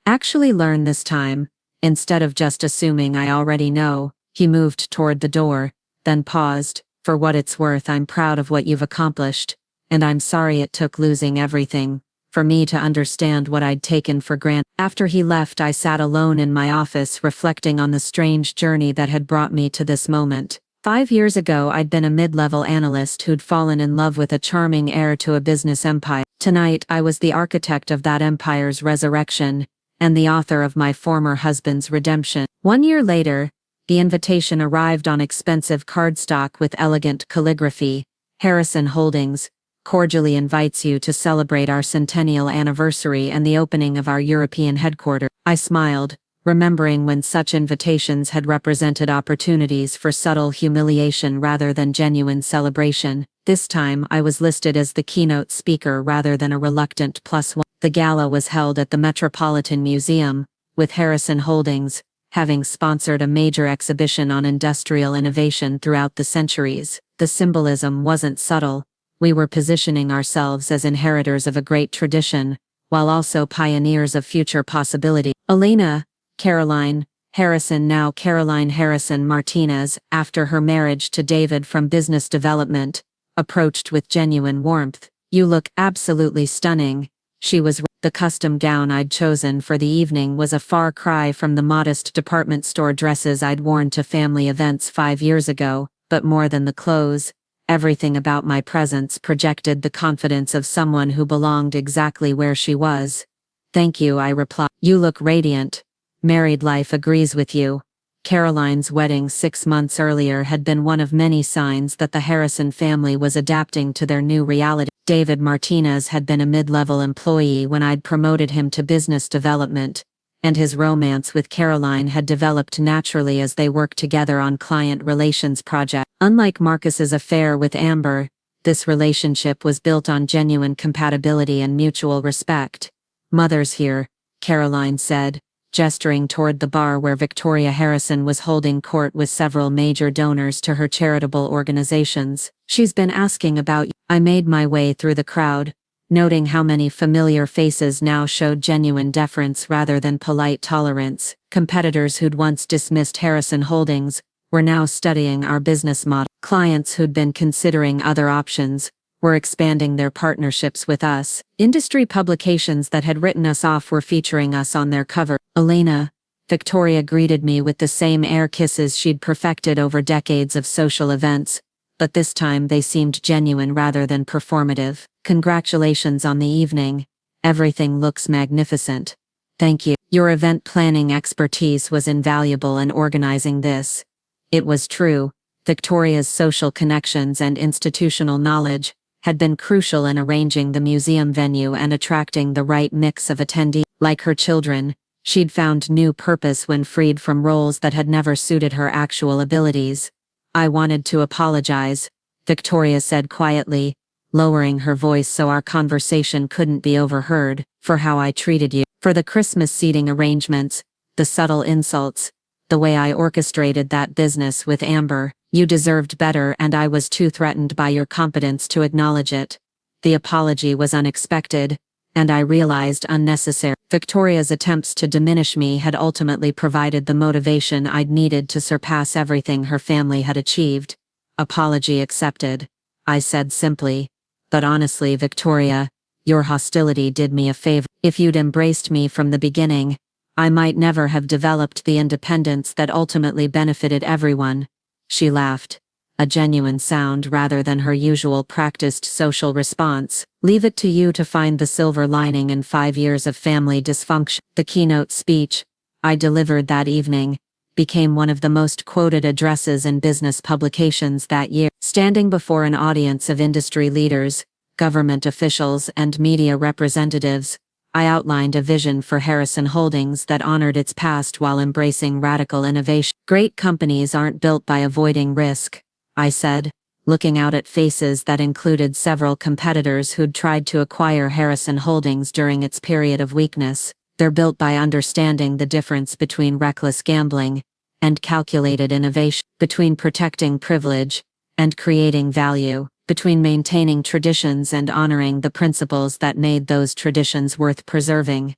Actually learn this time, instead of just assuming I already know. He moved toward the door, then paused. For what it's worth, I'm proud of what you've accomplished, and I'm sorry it took losing everything for me to understand what I'd taken for granted. After he left, I sat alone in my office reflecting on the strange journey that had brought me to this moment. 5 years ago, I'd been a mid-level analyst who'd fallen in love with a charming heir to a business empire. Tonight, I was the architect of that empire's resurrection, and the author of my former husband's redemption. 1 year later, the invitation arrived on expensive cardstock with elegant calligraphy. Harrison Holdings cordially invites you to celebrate our centennial anniversary and the opening of our European headquarters. I smiled, remembering when such invitations had represented opportunities for subtle humiliation rather than genuine celebration. This time, I was listed as the keynote speaker rather than a reluctant +1. The gala was held at the Metropolitan Museum, with Harrison Holdings having sponsored a major exhibition on industrial innovation throughout the centuries. The symbolism wasn't subtle. We were positioning ourselves as inheritors of a great tradition, while also pioneers of future possibility. Elena Caroline Harrison, now Caroline Harrison Martinez, after her marriage to David from business development, approached with genuine warmth. "You look absolutely stunning." She was. The custom gown I'd chosen for the evening was a far cry from the modest department store dresses I'd worn to family events 5 years ago, but more than the clothes, everything about my presence projected the confidence of someone who belonged exactly where she was. "Thank you," I replied. "You look radiant. Married life agrees with you." Caroline's wedding 6 months earlier had been one of many signs that the Harrison family was adapting to their new reality. David Martinez had been a mid-level employee when I'd promoted him to business development, and his romance with Caroline had developed naturally as they worked together on client relations projects. Unlike Marcus's affair with Amber, this relationship was built on genuine compatibility and mutual respect. "Mother's here," Caroline said, gesturing toward the bar where Victoria Harrison was holding court with several major donors to her charitable organizations. "She's been asking about you." I made my way through the crowd, noting how many familiar faces now showed genuine deference rather than polite tolerance. Competitors who'd once dismissed Harrison Holdings were now studying our business model. Clients who'd been considering other options were expanding their partnerships with us. Industry publications that had written us off were featuring us on their cover. "Elena," Victoria greeted me with the same air kisses she'd perfected over decades of social events, but this time they seemed genuine rather than performative. "Congratulations on the evening. Everything looks magnificent." "Thank you. Your event planning expertise was invaluable in organizing this." It was true. Victoria's social connections and institutional knowledge had been crucial in arranging the museum venue and attracting the right mix of attendees. Like her children, she'd found new purpose when freed from roles that had never suited her actual abilities. "I wanted to apologize," Victoria said quietly, lowering her voice so our conversation couldn't be overheard, "for how I treated you. For the Christmas seating arrangements, the subtle insults, the way I orchestrated that business with Amber. You deserved better, and I was too threatened by your competence to acknowledge it." The apology was unexpected, and I realized unnecessary. Victoria's attempts to diminish me had ultimately provided the motivation I'd needed to surpass everything her family had achieved. "Apology accepted," I said simply. "But honestly, Victoria, your hostility did me a favor. If you'd embraced me from the beginning, I might never have developed the independence that ultimately benefited everyone." She laughed, a genuine sound rather than her usual practiced social response. "Leave it to you to find the silver lining in 5 years of family dysfunction." The keynote speech I delivered that evening became one of the most quoted addresses in business publications that year. Standing before an audience of industry leaders, government officials, and media representatives, I outlined a vision for Harrison Holdings that honored its past while embracing radical innovation. "Great companies aren't built by avoiding risk," I said, looking out at faces that included several competitors who'd tried to acquire Harrison Holdings during its period of weakness. "They're built by understanding the difference between reckless gambling and calculated innovation, between protecting privilege and creating value, between maintaining traditions and honoring the principles that made those traditions worth preserving."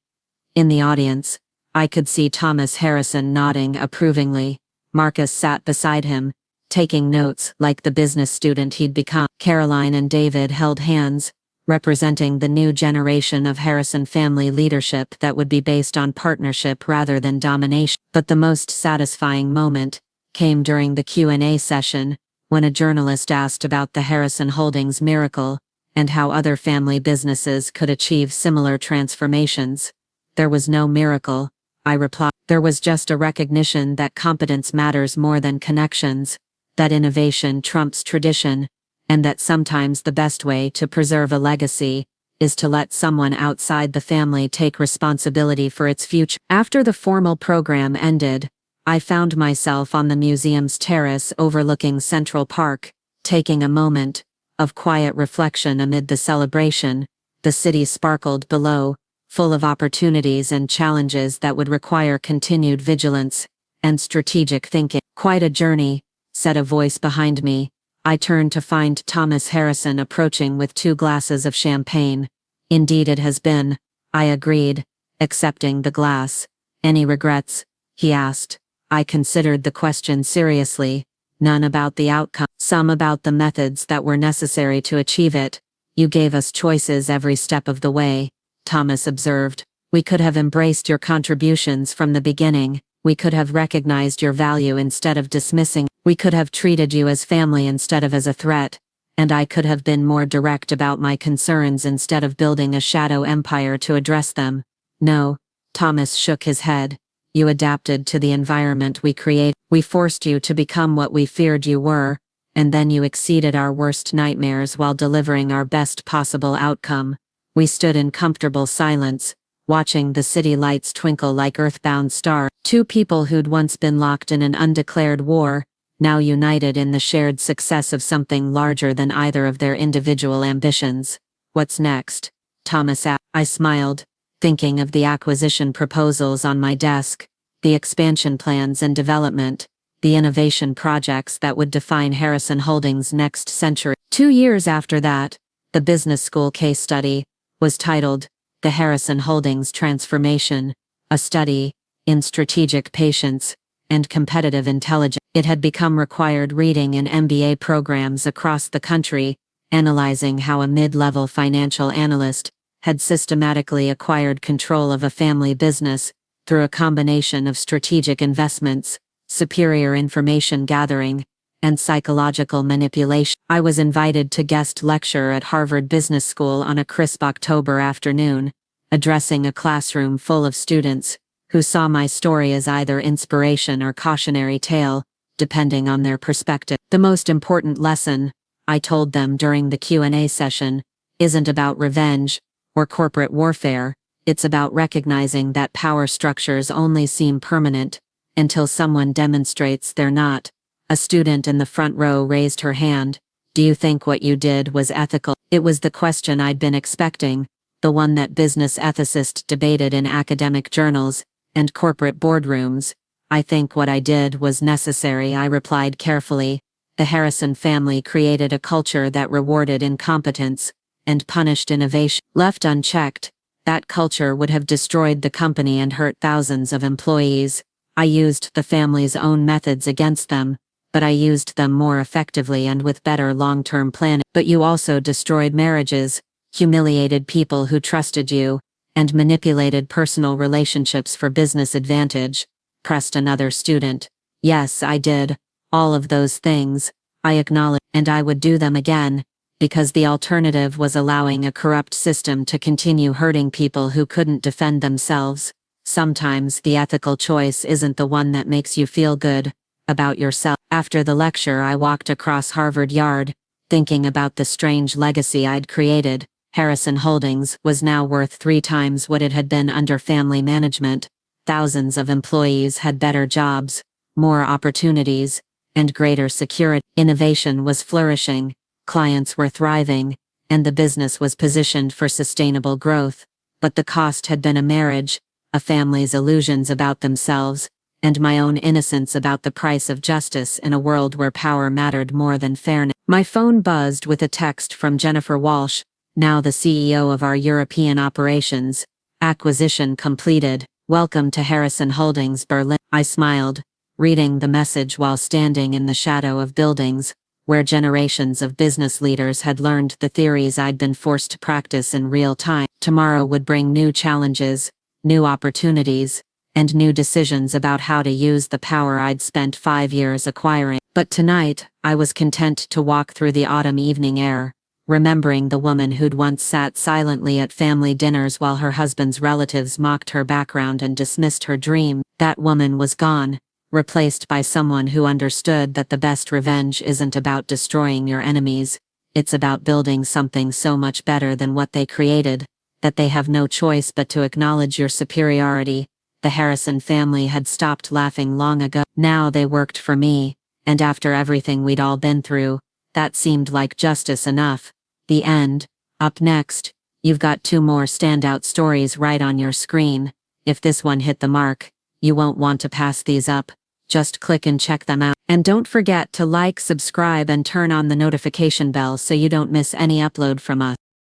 In the audience, I could see Thomas Harrison nodding approvingly. Marcus sat beside him, taking notes like the business student he'd become. Caroline and David held hands, representing the new generation of Harrison family leadership that would be based on partnership rather than domination. But the most satisfying moment came during the Q&A session, when a journalist asked about the Harrison Holdings miracle, and how other family businesses could achieve similar transformations. There was no miracle, I replied. There was just a recognition that competence matters more than connections, that innovation trumps tradition, and that sometimes the best way to preserve a legacy is to let someone outside the family take responsibility for its future. After the formal program ended, I found myself on the museum's terrace overlooking Central Park, taking a moment of quiet reflection amid the celebration. The city sparkled below, full of opportunities and challenges that would require continued vigilance and strategic thinking. Quite a journey, said a voice behind me. I turned to find Thomas Harrison approaching with 2 glasses of champagne. Indeed it has been, I agreed, accepting the glass. Any regrets? He asked. I considered the question seriously. None about the outcome, some about the methods that were necessary to achieve it. You gave us choices every step of the way, Thomas observed. We could have embraced your contributions from the beginning. We could have recognized your value instead of dismissing. We could have treated you as family instead of as a threat. And I could have been more direct about my concerns instead of building a shadow empire to address them. No, Thomas shook his head. You adapted to the environment we created. We forced you to become what we feared you were, and then you exceeded our worst nightmares while delivering our best possible outcome. We stood in comfortable silence, watching the city lights twinkle like earthbound stars. 2 people who'd once been locked in an undeclared war, now united in the shared success of something larger than either of their individual ambitions. What's next? Thomas asked. I smiled, thinking of the acquisition proposals on my desk, the expansion plans and development, the innovation projects that would define Harrison Holdings' next century. 2 years after that, the business school case study was titled, The Harrison Holdings Transformation, a Study in Strategic Patience and Competitive Intelligence. It had become required reading in MBA programs across the country, analyzing how a mid-level financial analyst had systematically acquired control of a family business through a combination of strategic investments, superior information gathering, and psychological manipulation. I was invited to guest lecture at Harvard Business School on a crisp October afternoon, addressing a classroom full of students who saw my story as either inspiration or cautionary tale, depending on their perspective. The most important lesson, I told them during the Q&A session, isn't about revenge or corporate warfare. It's about recognizing that power structures only seem permanent until someone demonstrates they're not. A student in the front row raised her hand. Do you think what you did was ethical? It was the question I'd been expecting, the one that business ethicists debated in academic journals and corporate boardrooms. I think what I did was necessary, I replied carefully. The Harrison family created a culture that rewarded incompetence and punished innovation. Left unchecked, that culture would have destroyed the company and hurt thousands of employees. I used the family's own methods against them, but I used them more effectively and with better long-term planning. But you also destroyed marriages, humiliated people who trusted you, and manipulated personal relationships for business advantage, pressed another student. Yes, I did. All of those things, I acknowledge, and I would do them again, because the alternative was allowing a corrupt system to continue hurting people who couldn't defend themselves. Sometimes the ethical choice isn't the one that makes you feel good about yourself. After the lecture, I walked across Harvard Yard, thinking about the strange legacy I'd created. Harrison Holdings was now worth 3 times what it had been under family management. Thousands of employees had better jobs, more opportunities, and greater security. Innovation was flourishing, clients were thriving, and the business was positioned for sustainable growth. But the cost had been a marriage, a family's illusions about themselves, and my own innocence about the price of justice in a world where power mattered more than fairness. My phone buzzed with a text from Jennifer Walsh, now the CEO of our European operations. Acquisition completed. Welcome to Harrison Holdings Berlin. I smiled, reading the message while standing in the shadow of buildings, where generations of business leaders had learned the theories I'd been forced to practice in real time. Tomorrow would bring new challenges, new opportunities, and new decisions about how to use the power I'd spent 5 years acquiring. But tonight, I was content to walk through the autumn evening air, remembering the woman who'd once sat silently at family dinners while her husband's relatives mocked her background and dismissed her dream. That woman was gone, replaced by someone who understood that the best revenge isn't about destroying your enemies, it's about building something so much better than what they created, that they have no choice but to acknowledge your superiority. The Harrison family had stopped laughing long ago. Now they worked for me, and after everything we'd all been through, that seemed like justice enough. The end. Up next, you've got 2 more standout stories right on your screen. If this one hit the mark, you won't want to pass these up. Just click and check them out. And don't forget to like, subscribe, and turn on the notification bell so you don't miss any upload from us.